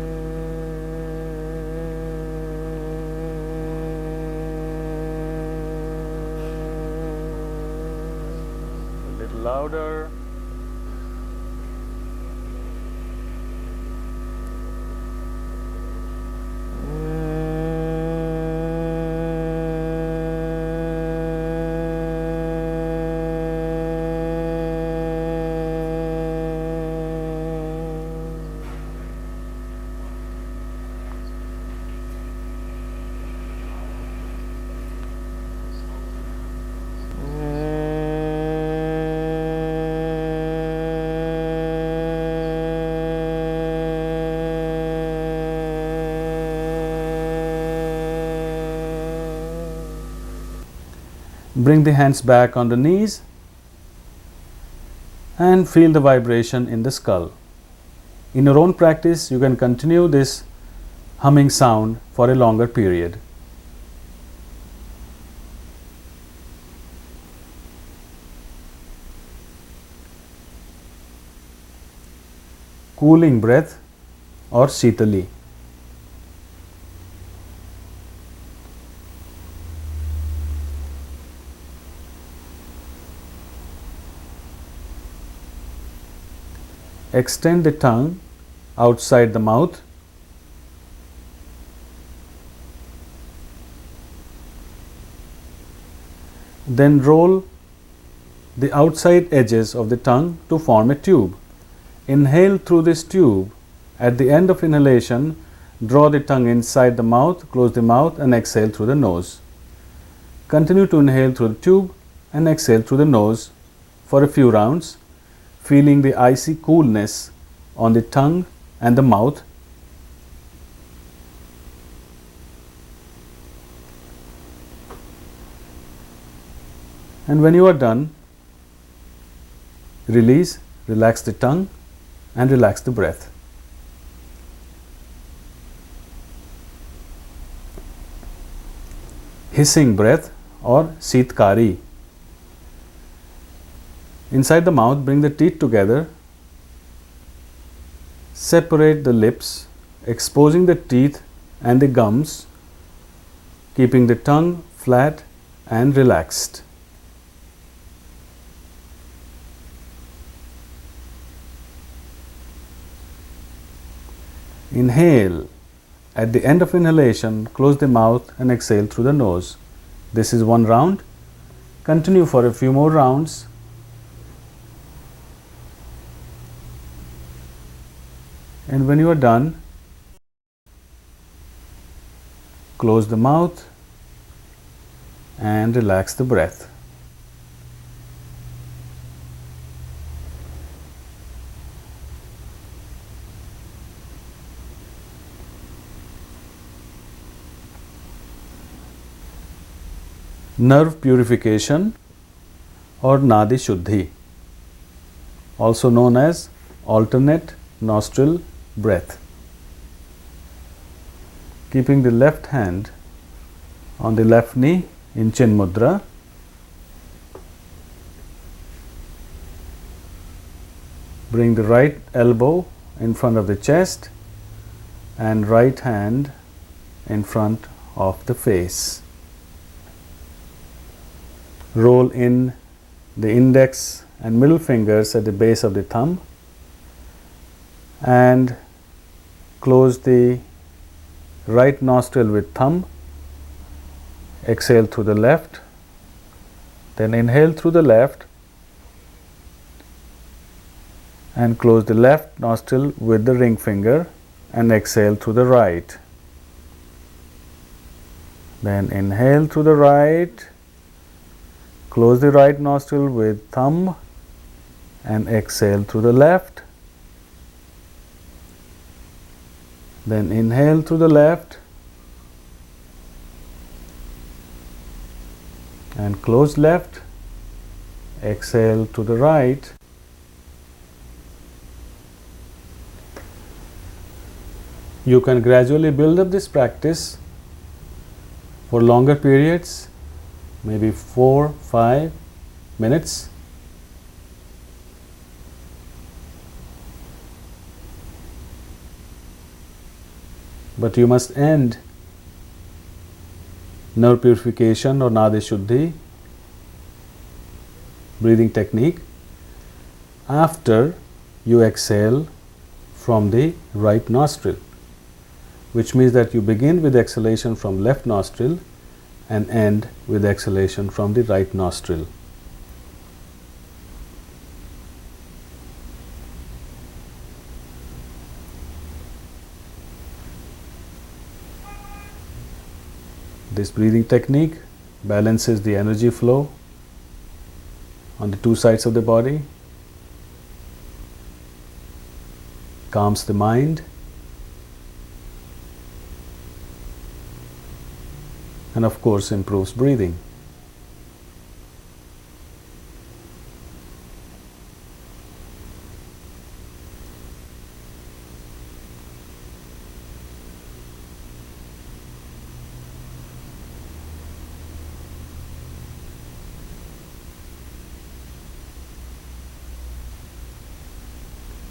A little louder. Bring the hands back on the knees and feel the vibration in the skull. In your own practice, you can continue this humming sound for a longer period. Cooling breath or Shitali. Extend the tongue outside the mouth. Then roll the outside edges of the tongue to form a tube. Inhale through this tube. At the end of inhalation, draw the tongue inside the mouth, close the mouth and exhale through the nose. Continue to inhale through the tube and exhale through the nose for a few rounds, feeling the icy coolness on the tongue and the mouth. And when you are done, release, relax the tongue and relax the breath. Hissing breath or Sitkari. Inside the mouth, bring the teeth together. Separate the lips, exposing the teeth and the gums, keeping the tongue flat and relaxed. Inhale. At the end of inhalation, close the mouth and exhale through the nose. This is one round. Continue for a few more rounds. And when you are done, close the mouth and relax the breath. Nerve purification or Nadi Shuddhi, also known as alternate nostril breath. Keeping the left hand on the left knee in chin mudra. Bring the right elbow in front of the chest and right hand in front of the face. Roll in the index and middle fingers at the base of the thumb and close the right nostril with thumb. Exhale through the left, then inhale through the left and close the left nostril with the ring finger and exhale through the right. Then inhale through the right, Close the right nostril with thumb and exhale through the left. Then inhale through the left and close left. Exhale to the right. You can gradually build up this practice for longer periods, maybe 4-5 minutes. But you must end nerve purification or Nadi Shuddhi breathing technique after you exhale from the right nostril, which means that you begin with exhalation from left nostril and end with exhalation from the right nostril. This breathing technique balances the energy flow on the two sides of the body, calms the mind, and of course improves breathing.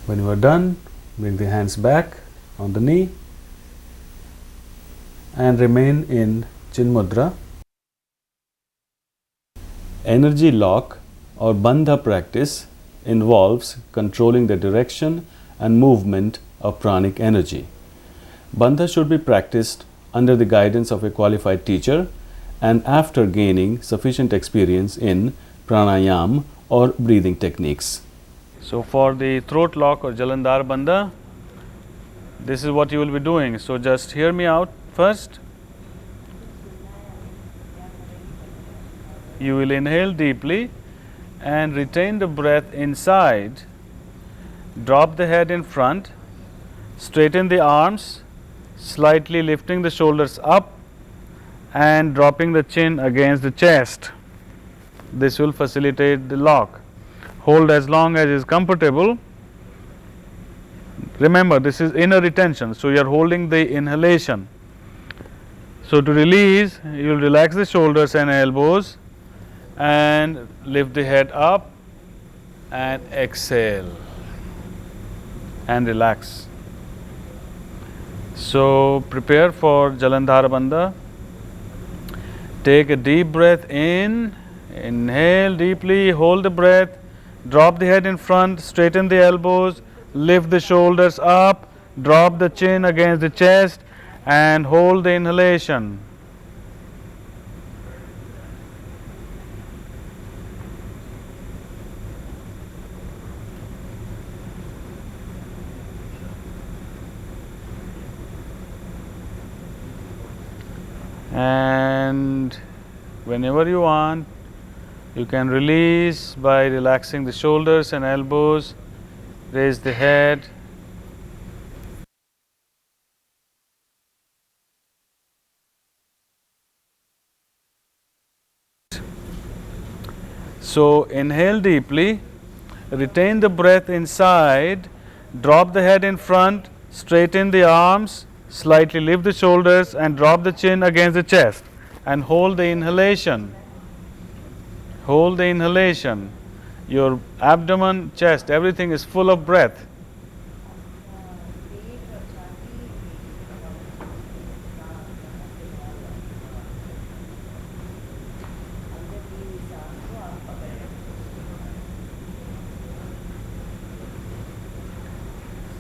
When you are done, bring the hands back on the knee and remain in Chin Mudra. Energy lock or bandha practice involves controlling the direction and movement of pranic energy. Bandha should be practiced under the guidance of a qualified teacher and after gaining sufficient experience in pranayama or breathing techniques. So for the throat lock or Jalandhar bandha, this is what you will be doing. So just hear me out first. You will inhale deeply and retain the breath inside. Drop the head in front, straighten the arms, slightly lifting the shoulders up and dropping the chin against the chest. This will facilitate the lock. Hold as long as is comfortable. Remember, this is inner retention, so you are holding the inhalation. So to release, you will relax the shoulders and elbows and lift the head up and exhale and relax. So prepare for Jalandhar bandha. Take a deep breath in, inhale deeply, hold the breath, drop the head in front, straighten the elbows, lift the shoulders up, drop the chin against the chest and hold the inhalation. And whenever you want, you can release by relaxing the shoulders and elbows, raise the head. So inhale deeply, retain the breath inside, drop the head in front, straighten the arms, slightly lift the shoulders and drop the chin against the chest and hold the inhalation. Hold the inhalation. Your abdomen, chest, everything is full of breath.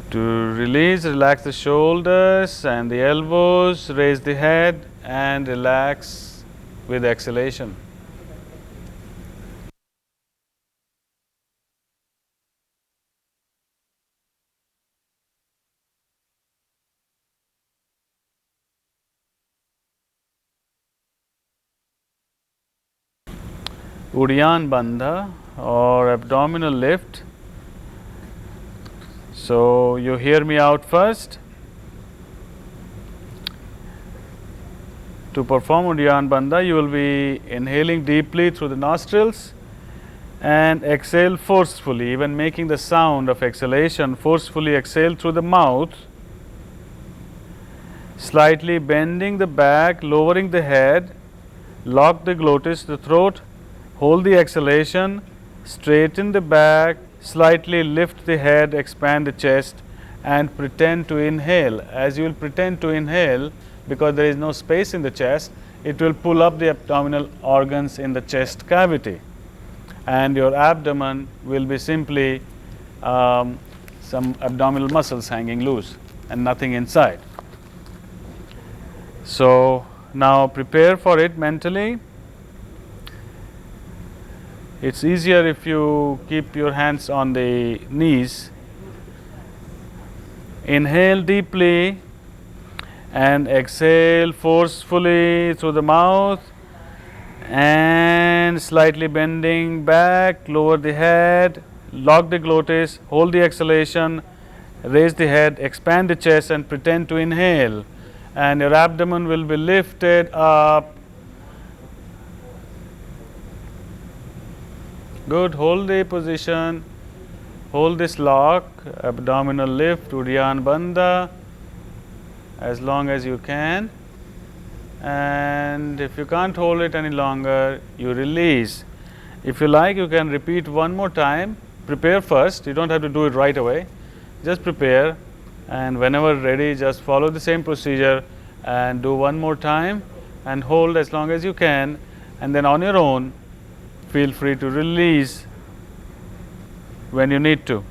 To release, relax the shoulders and the elbows, raise the head and relax with exhalation. Udyan bandha or abdominal lift. So you hear me out first. To perform Udyan bandha, you will be inhaling deeply through the nostrils and exhale forcefully, even making the sound of exhalation. Forcefully exhale through the mouth, slightly bending the back, lowering the head, lock the glottis, the throat, hold the exhalation, straighten the back, slightly lift the head, expand the chest, and pretend to inhale. As you will pretend to inhale, because there is no space in the chest, it will pull up the abdominal organs in the chest cavity, and your abdomen will be simply some abdominal muscles hanging loose and nothing inside. So now prepare for it mentally. It's easier if you keep your hands on the knees. Inhale deeply and exhale forcefully through the mouth, and slightly bending back, lower the head, lock the glottis, hold the exhalation, raise the head, expand the chest, and pretend to inhale. And your abdomen will be lifted up. Good. Hold the position, hold this lock, abdominal lift, Udyan bandha, as long as you can. And if you can't hold it any longer, you release. If you like, you can repeat one more time. Prepare first. You don't have to do it right away. Just prepare, and whenever ready, just follow the same procedure and do one more time and hold as long as you can, and then on your own feel free to release when you need to.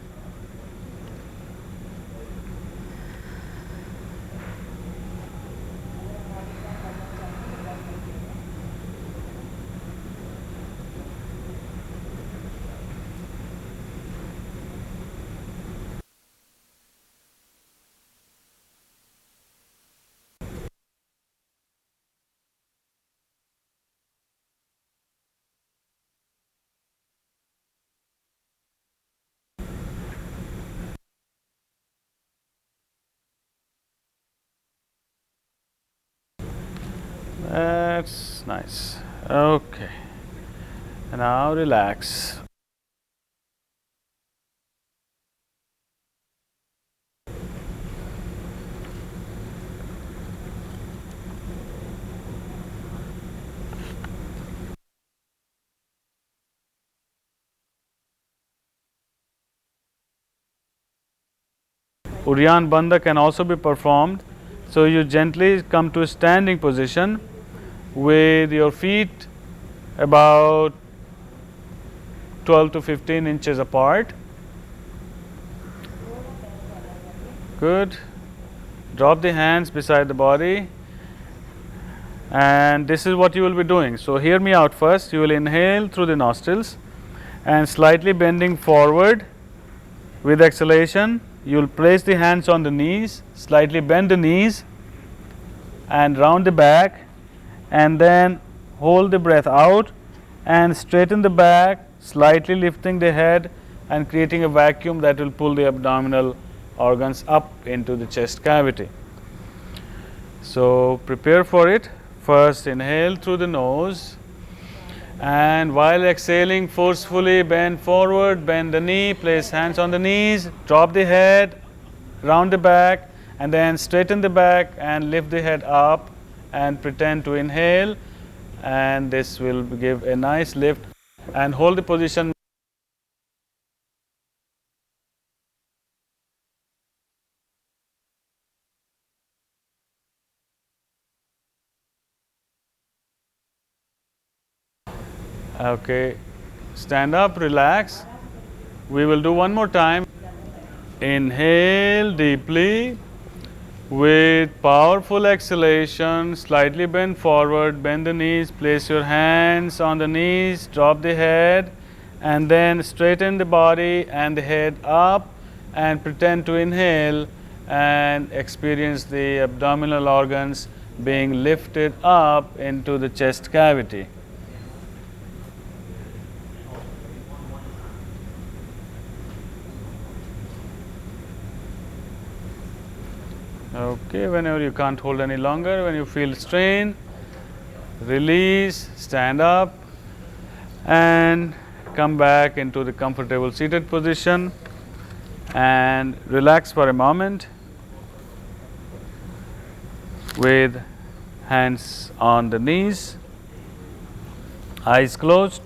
That's nice. Okay. And now relax. Udyan bandha can also be performed. So you gently come to a standing position with your feet about 12 to 15 inches apart. Good. Drop the hands beside the body, and this is what you will be doing. So hear me out first. You will inhale through the nostrils and slightly bending forward with exhalation. You will place the hands on the knees, slightly bend the knees and round the back, and then hold the breath out and straighten the back, slightly lifting the head and creating a vacuum that will pull the abdominal organs up into the chest cavity. So prepare for it. First inhale through the nose, and while exhaling forcefully bend forward, bend the knee, place hands on the knees, drop the head, round the back, and then straighten the back and lift the head up and pretend to inhale, and this will give a nice lift, and hold the position. Okay, stand up, relax. We will do one more time. Inhale deeply with powerful exhalation, slightly bend forward, bend the knees, place your hands on the knees, drop the head, and then straighten the body and the head up and pretend to inhale and experience the abdominal organs being lifted up into the chest cavity. Okay, whenever you can't hold any longer, when you feel strain, release, stand up and come back into the comfortable seated position and relax for a moment with hands on the knees, eyes closed.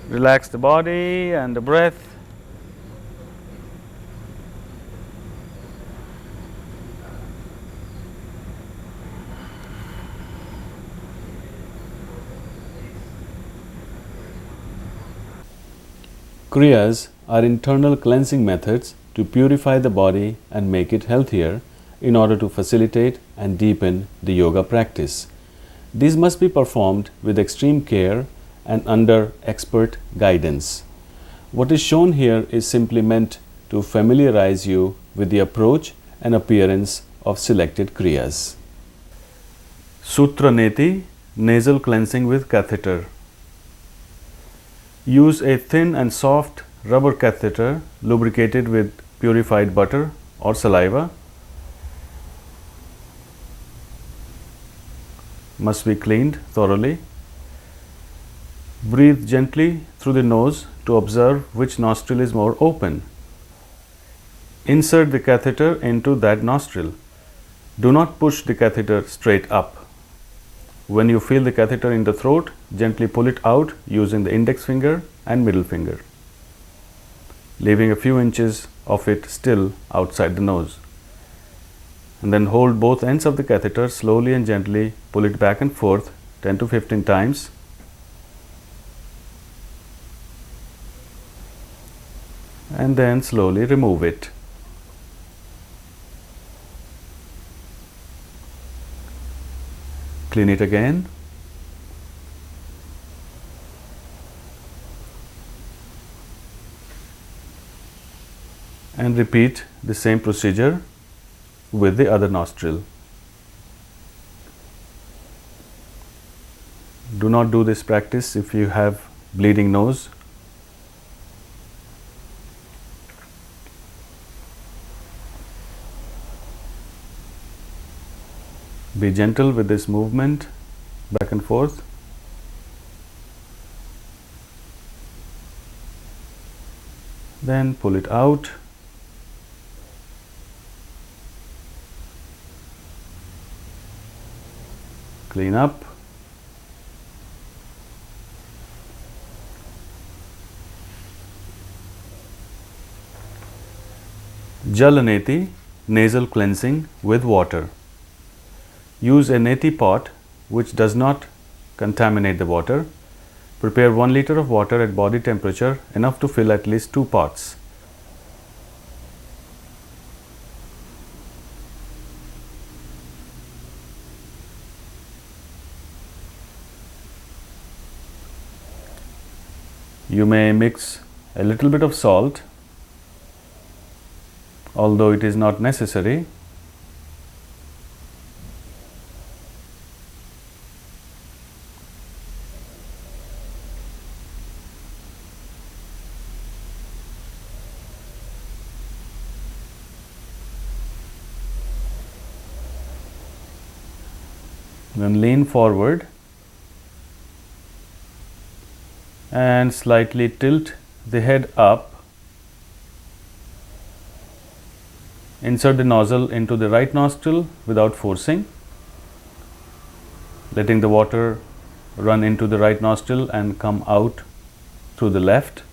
Relax the body and the breath. Kriyas are internal cleansing methods to purify the body and make it healthier in order to facilitate and deepen the yoga practice. These must be performed with extreme care and under expert guidance. What is shown here is simply meant to familiarize you with the approach and appearance of selected kriyas. Sutra Neti, nasal cleansing with catheter. Use a thin and soft rubber catheter lubricated with purified butter or saliva. Must be cleaned thoroughly. Breathe gently through the nose to observe which nostril is more open. Insert the catheter into that nostril. Do not push the catheter straight up. When you feel the catheter in the throat, gently pull it out using the index finger and middle finger, leaving a few inches of it still outside the nose. And then hold both ends of the catheter, slowly and gently pull it back and forth 10 to 15 times. And then slowly remove it. Clean it again. And repeat the same procedure with the other nostril. Do not do this practice if you have bleeding nose. Be gentle with this movement back and forth. Then pull it out. Clean up. Jalaneti, nasal cleansing with water. Use a neti pot which does not contaminate the water. Prepare 1 liter of water at body temperature, enough to fill at least 2 pots. You may mix a little bit of salt, although it is not necessary. Then lean forward and slightly tilt the head up. Insert the nozzle into the right nostril without forcing, letting the water run into the right nostril and come out through the left.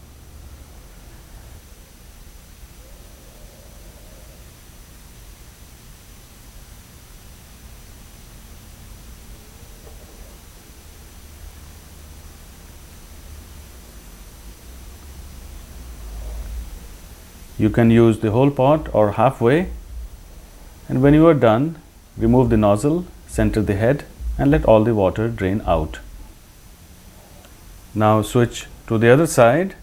You can use the whole pot or halfway, and when you are done, remove the nozzle, center the head and let all the water drain out. Now switch to the other side.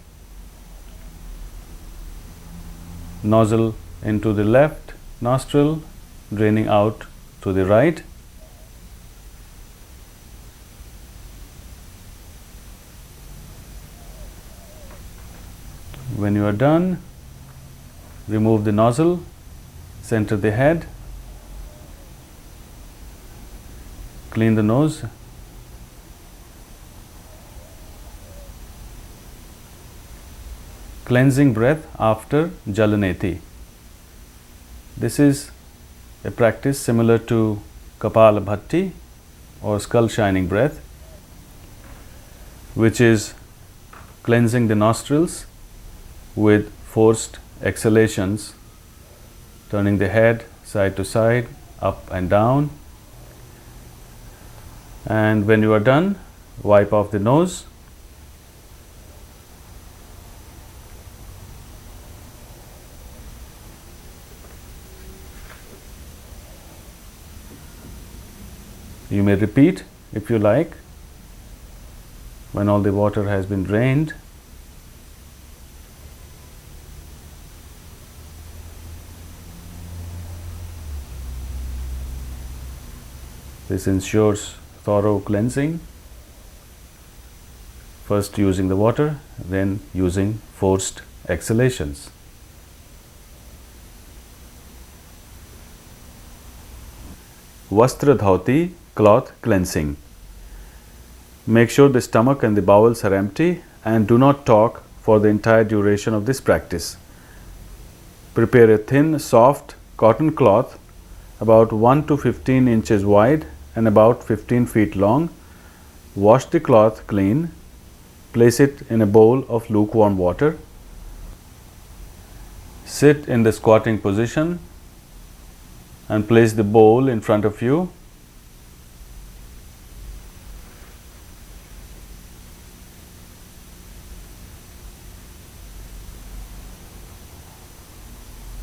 Nozzle into the left nostril, draining out to the right. When you are done, remove the nozzle Center the head. Clean the nose. Cleansing breath after Jalaneti. This is a practice similar to Kapala Bhatti or skull shining breath, which is cleansing the nostrils with forced exhalations, turning the head side to side, up and down. And when you are done, wipe off the nose. You may repeat if you like. When all the water has been drained, this ensures thorough cleansing. First using the water, then using forced exhalations. Vastra dhauti, cloth cleansing. Make sure the stomach and the bowels are empty and do not talk for the entire duration of this practice. Prepare a thin, soft cotton cloth about 1 to 15 inches wide and about 15 feet long. Wash the cloth clean. Place it in a bowl of lukewarm water. Sit in the squatting position and place the bowl in front of you.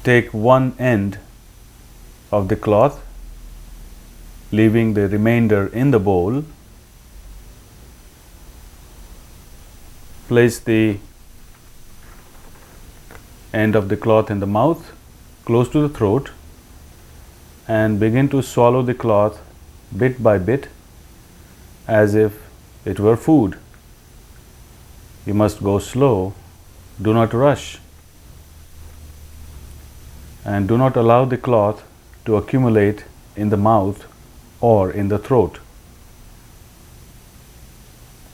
Take one end of the cloth, leaving the remainder in the bowl. Place the end of the cloth in the mouth, close to the throat, and begin to swallow the cloth bit by bit as if it were food. You must go slow, do not rush, and do not allow the cloth to accumulate in the mouth or in the throat.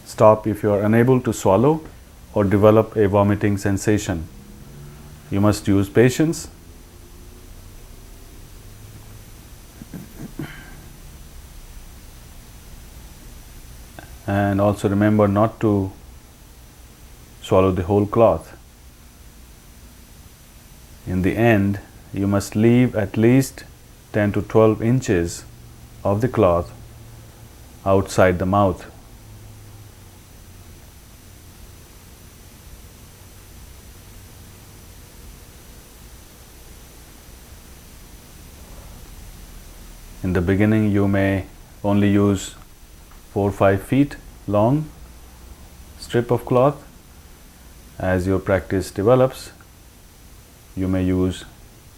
Stop if you are unable to swallow or develop a vomiting sensation. You must use patience. And also remember not to swallow the whole cloth. In the end, you must leave at least 10 to 12 inches of the cloth outside the mouth. In the beginning, you may only use 4 or 5 feet long strip of cloth. As your practice develops, you may use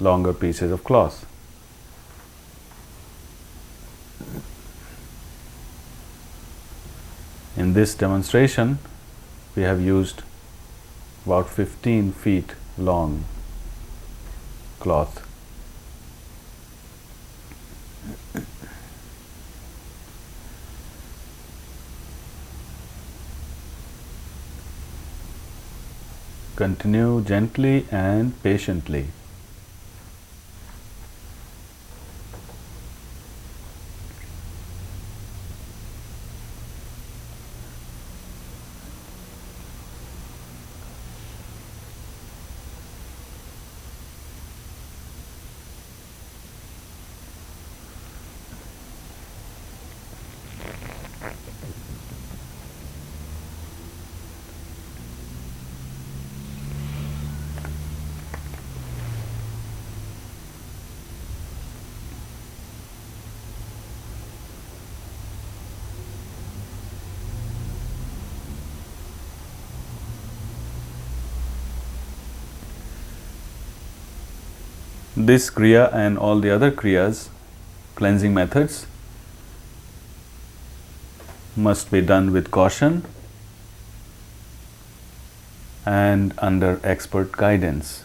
longer pieces of cloth. In this demonstration, we have used about 15 feet long cloth. Continue gently and patiently. This kriya and all the other kriyas, cleansing methods, must be done with caution and under expert guidance.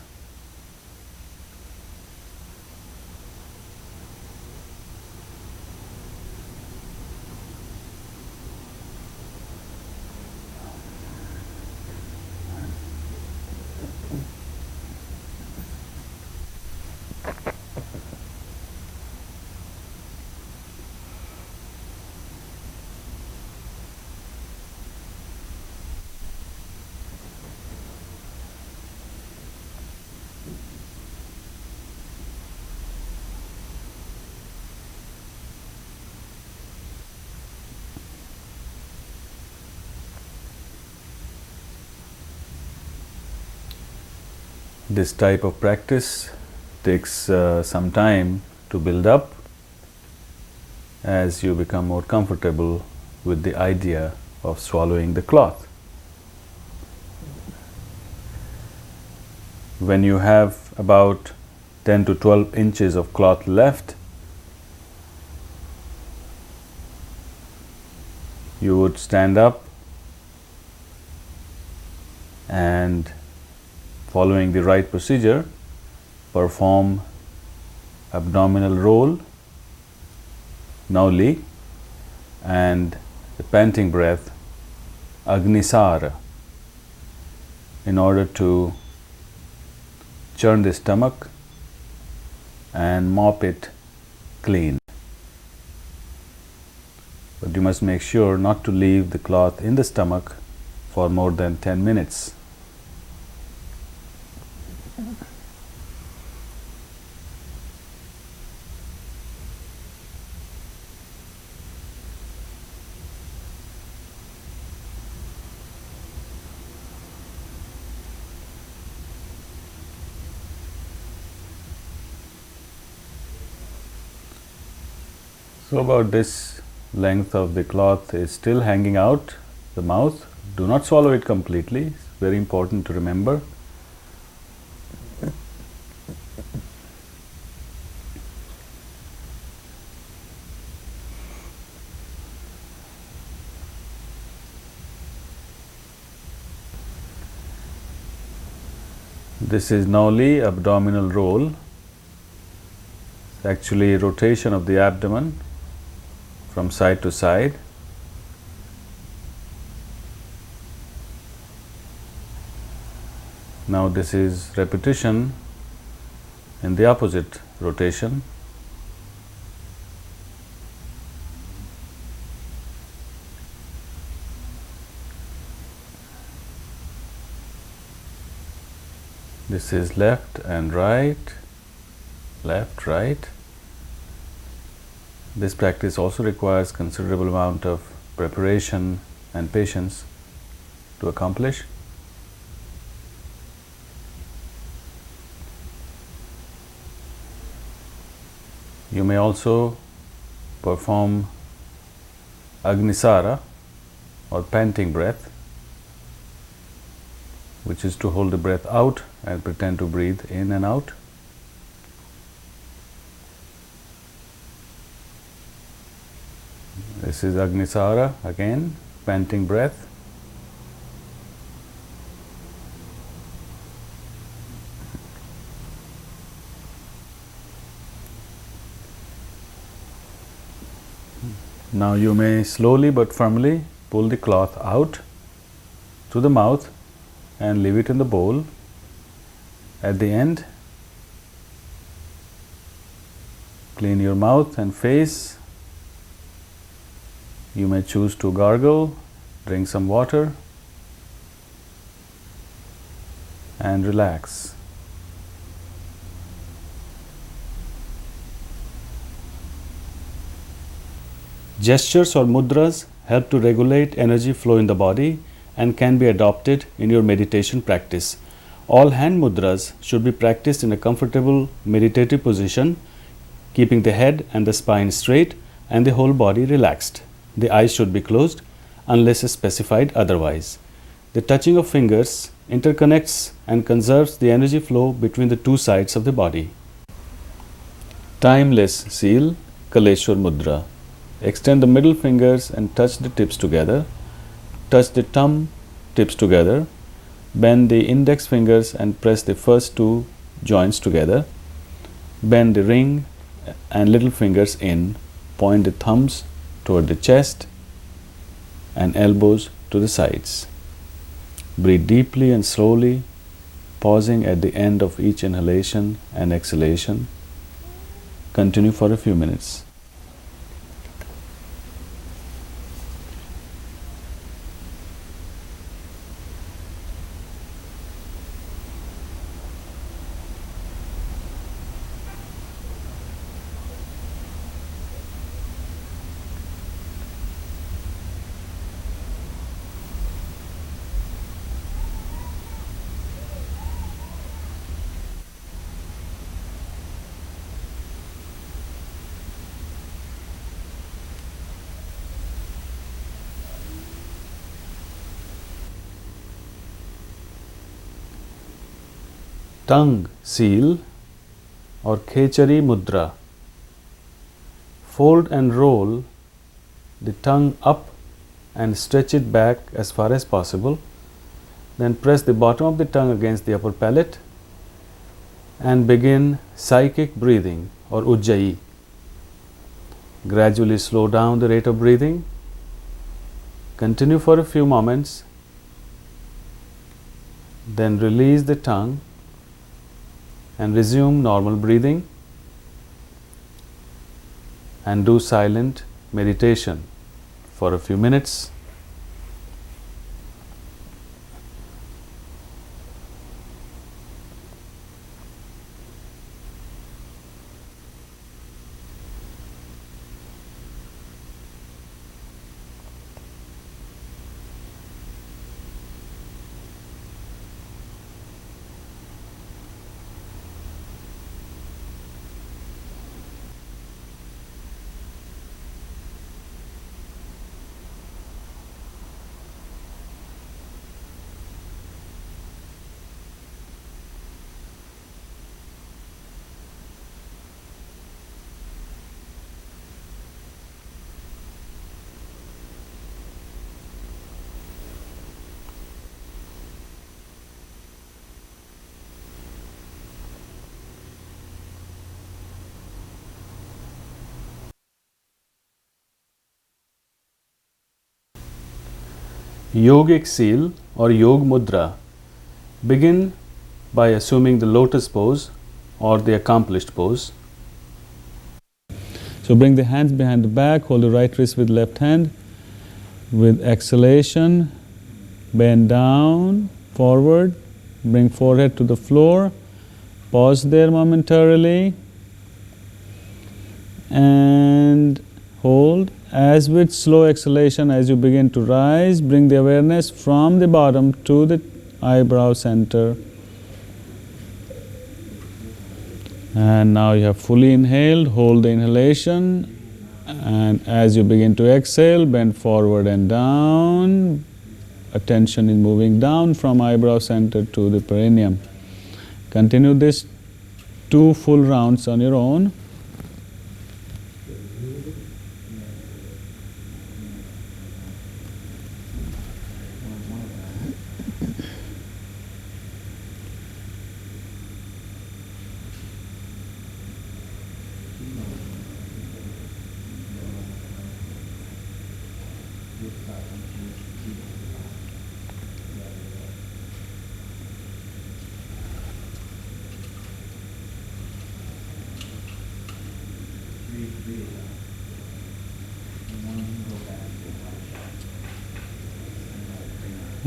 This type of practice takes some time to build up as you become more comfortable with the idea of swallowing the cloth. When you have about 10 to 12 inches of cloth left, you would stand up and, following the right procedure, perform abdominal roll, nauli, and the panting breath, agnisara, in order to churn the stomach and mop it clean. But you must make sure not to leave the cloth in the stomach for more than 10 minutes. So about this length of the cloth is still hanging out the mouth. Do not swallow it completely. It's very important to remember. This is nauli, abdominal roll. It's actually rotation of the abdomen from side to side. Now this is repetition in the opposite rotation. This is left and right, left, right. This practice also requires considerable amount of preparation and patience to accomplish. You may also perform agnisara or panting breath, which is to hold the breath out and pretend to breathe in and out. This is agnisara again, panting breath. Now you may slowly but firmly pull the cloth out to the mouth and leave it in the bowl. At the end, clean your mouth and face. You may choose to gargle, drink some water, and relax. Gestures or mudras help to regulate energy flow in the body and can be adopted in your meditation practice. All hand mudras should be practiced in a comfortable meditative position, keeping the head and the spine straight and the whole body relaxed. The eyes should be closed unless specified otherwise. The touching of fingers interconnects and conserves the energy flow between the two sides of the body. Timeless seal, Kaleshwar Mudra. Extend the middle fingers and touch the tips together. Touch the thumb tips together. Bend the index fingers and press the first two joints together. Bend the ring and little fingers in. Point the thumbs toward the chest and elbows to the sides. Breathe deeply and slowly, pausing at the end of each inhalation and exhalation. Continue for a few minutes. tongue seal or khechari mudra. Fold and roll the tongue up and stretch it back as far as possible. Then press the bottom of the tongue against the upper palate and begin psychic breathing or ujjayi. Gradually slow down the rate of breathing. Continue for a few moments. Then release the tongue and resume normal breathing and do silent meditation for a few minutes. Yogic seal or Yog Mudra. Begin by assuming the lotus pose or the accomplished pose. So bring the hands behind the back, hold the right wrist with left hand. With exhalation, bend down, forward, bring forehead to the floor. Pause there momentarily and hold. As with slow exhalation, as you begin to rise, bring the awareness from the bottom to the eyebrow center. And now you have fully inhaled, hold the inhalation, and as you begin to exhale, bend forward and down. Attention is moving down from eyebrow center to the perineum. Continue this 2 full rounds on your own.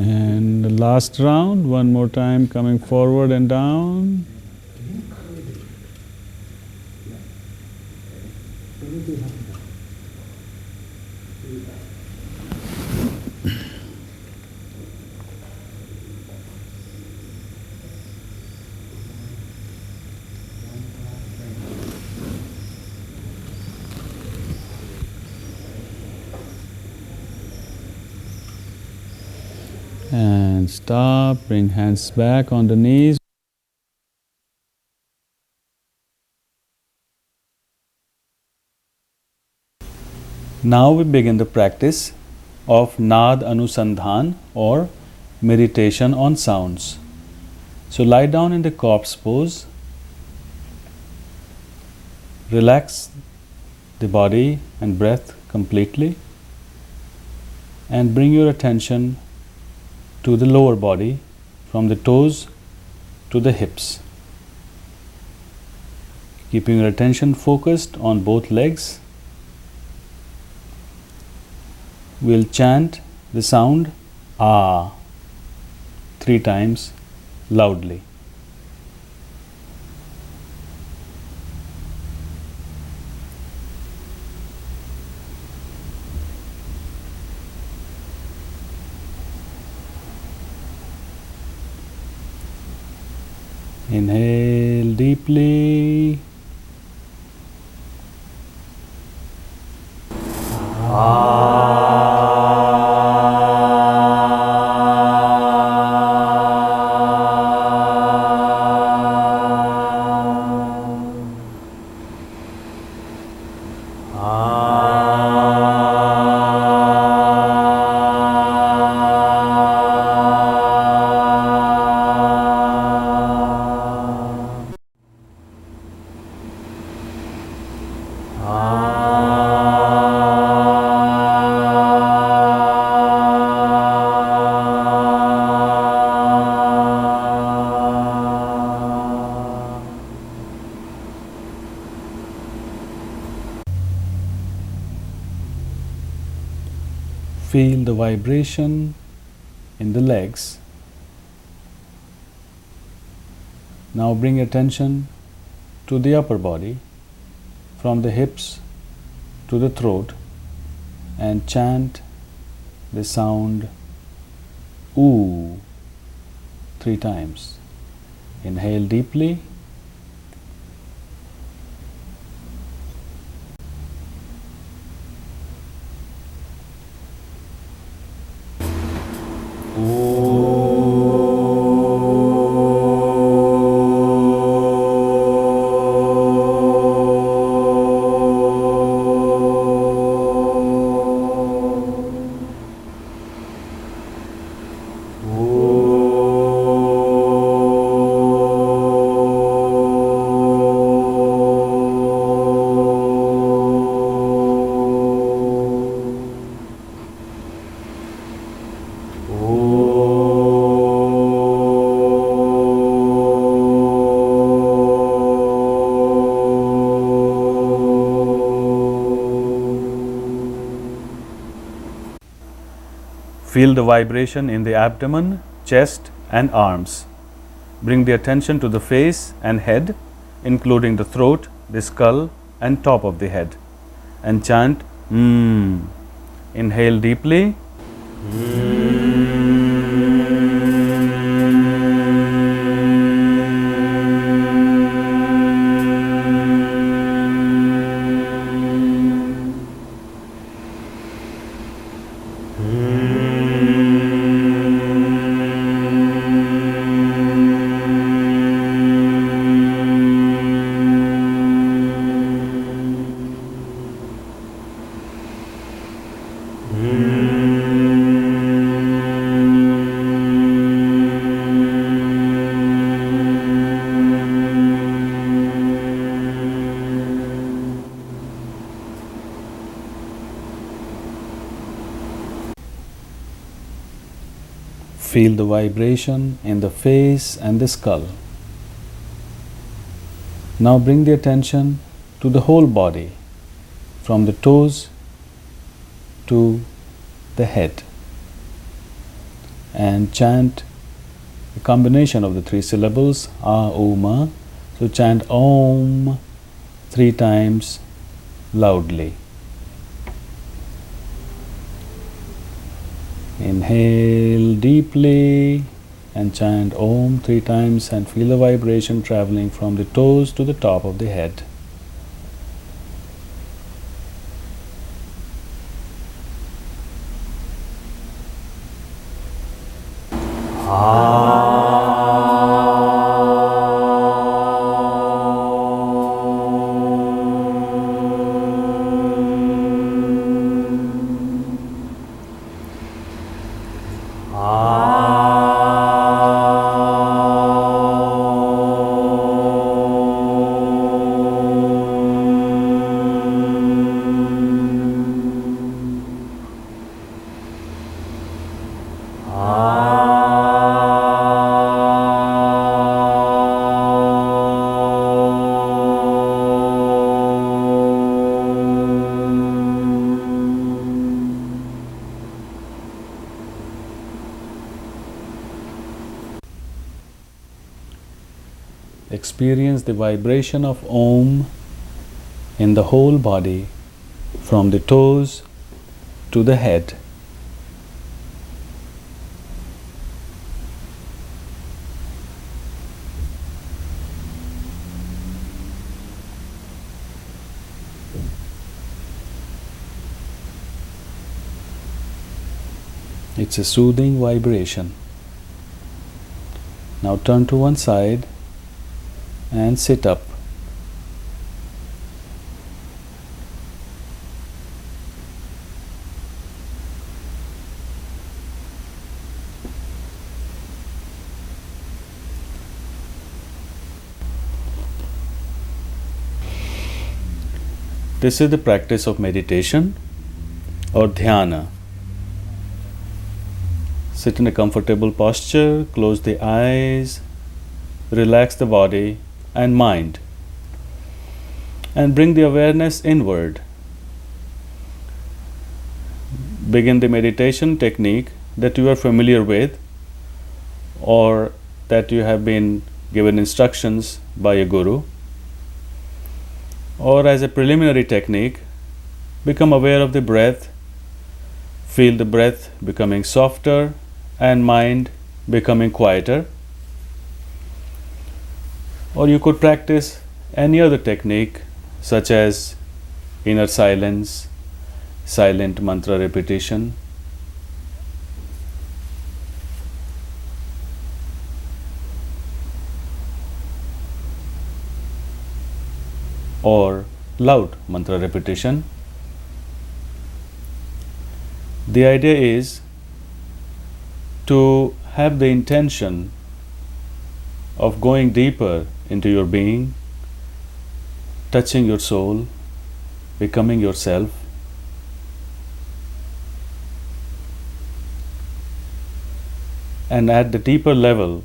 And the last round, one more time, coming forward and down. And stop, bring hands back on the knees. Now we begin the practice of Nad Anusandhan or meditation on sounds. So lie down in the corpse pose. Relax the body and breath completely and bring your attention to the lower body from the toes to the hips. Keeping your attention focused on both legs, we'll chant the sound Ah 3 times loudly. Inhale deeply. Feel the vibration in the legs. Now bring attention to the upper body, from the hips to the throat, and chant the sound OO 3 times. Inhale deeply. Feel the vibration in the abdomen, chest, and arms. Bring the attention to the face and head, including the throat, the skull, and top of the head, and chant Inhale deeply. Feel the vibration in the face and the skull. Now bring the attention to the whole body, from the toes to the head, and chant a combination of the 3 syllables A-O-Ma. So chant Om 3 times loudly. Inhale deeply and chant Om 3 times, and feel the vibration traveling from the toes to the top of the head. Experience the vibration of Om in the whole body, from the toes to the head. It's a soothing vibration. Now turn to one side and sit up. This is the practice of meditation or dhyana. Sit in a comfortable posture, close the eyes, relax the body and mind, and bring the awareness inward. begin the meditation technique that you are familiar with or that you have been given instructions by a guru, or as a preliminary technique, become aware of the breath, feel the breath becoming softer and mind becoming quieter. Or you could practice any other technique such as inner silence, silent mantra repetition, or loud mantra repetition. The idea is to have the intention of going deeper into your being, touching your soul, becoming yourself. And at the deeper level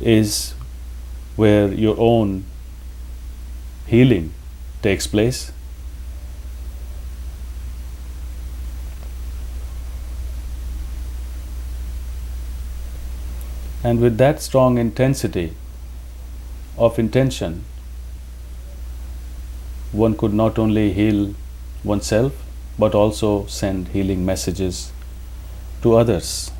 is where your own healing takes place. And with that strong intensity of intention, one could not only heal oneself but also send healing messages to others.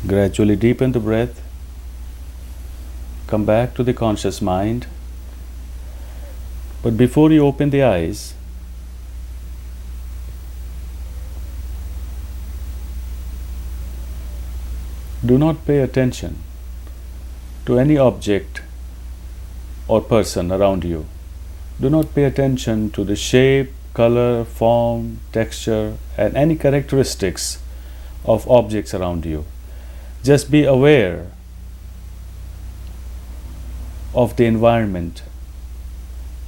Gradually deepen the breath, come back to the conscious mind. But before you open the eyes, do not pay attention to any object or person around you. Do not pay attention to the shape, color, form, texture, and any characteristics of objects around you. Just be aware of the environment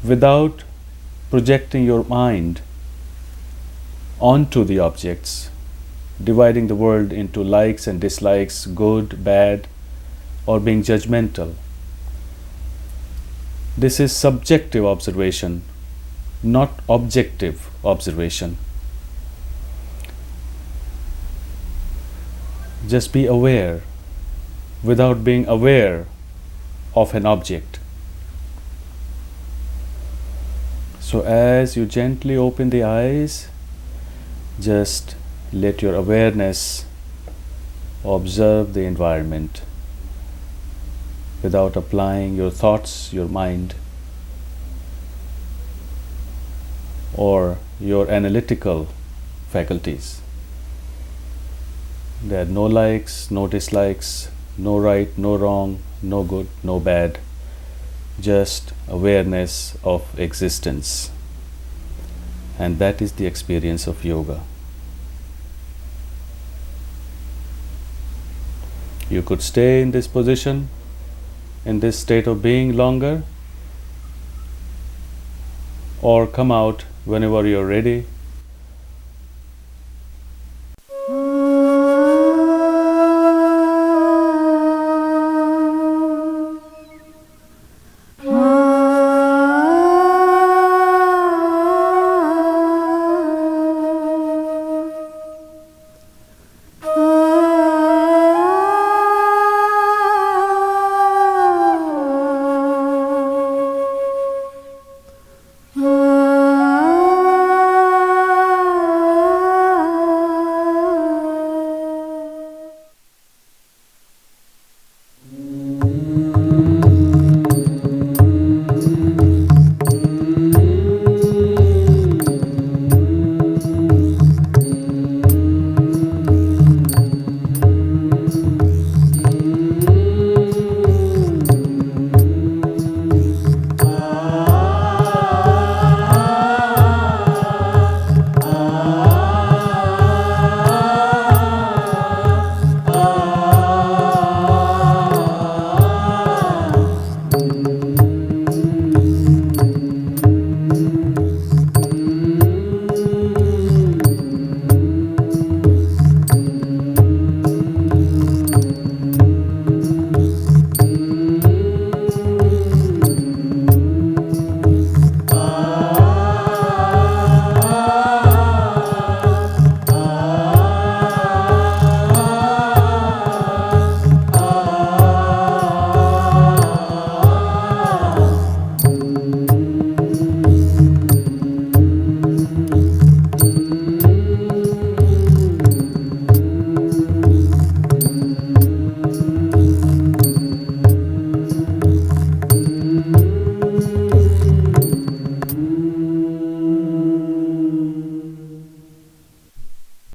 without projecting your mind onto the objects, dividing the world into likes and dislikes, good, bad, or being judgmental. This is subjective observation, not objective observation. Just be aware without being aware of an object. So as you gently open the eyes, just let your awareness observe the environment without applying your thoughts, your mind, or your analytical faculties. There are no likes, no dislikes, no right, no wrong, no good, no bad, just awareness of existence. And that is the experience of yoga. You could stay in this position, in this state of being longer, or come out whenever you're ready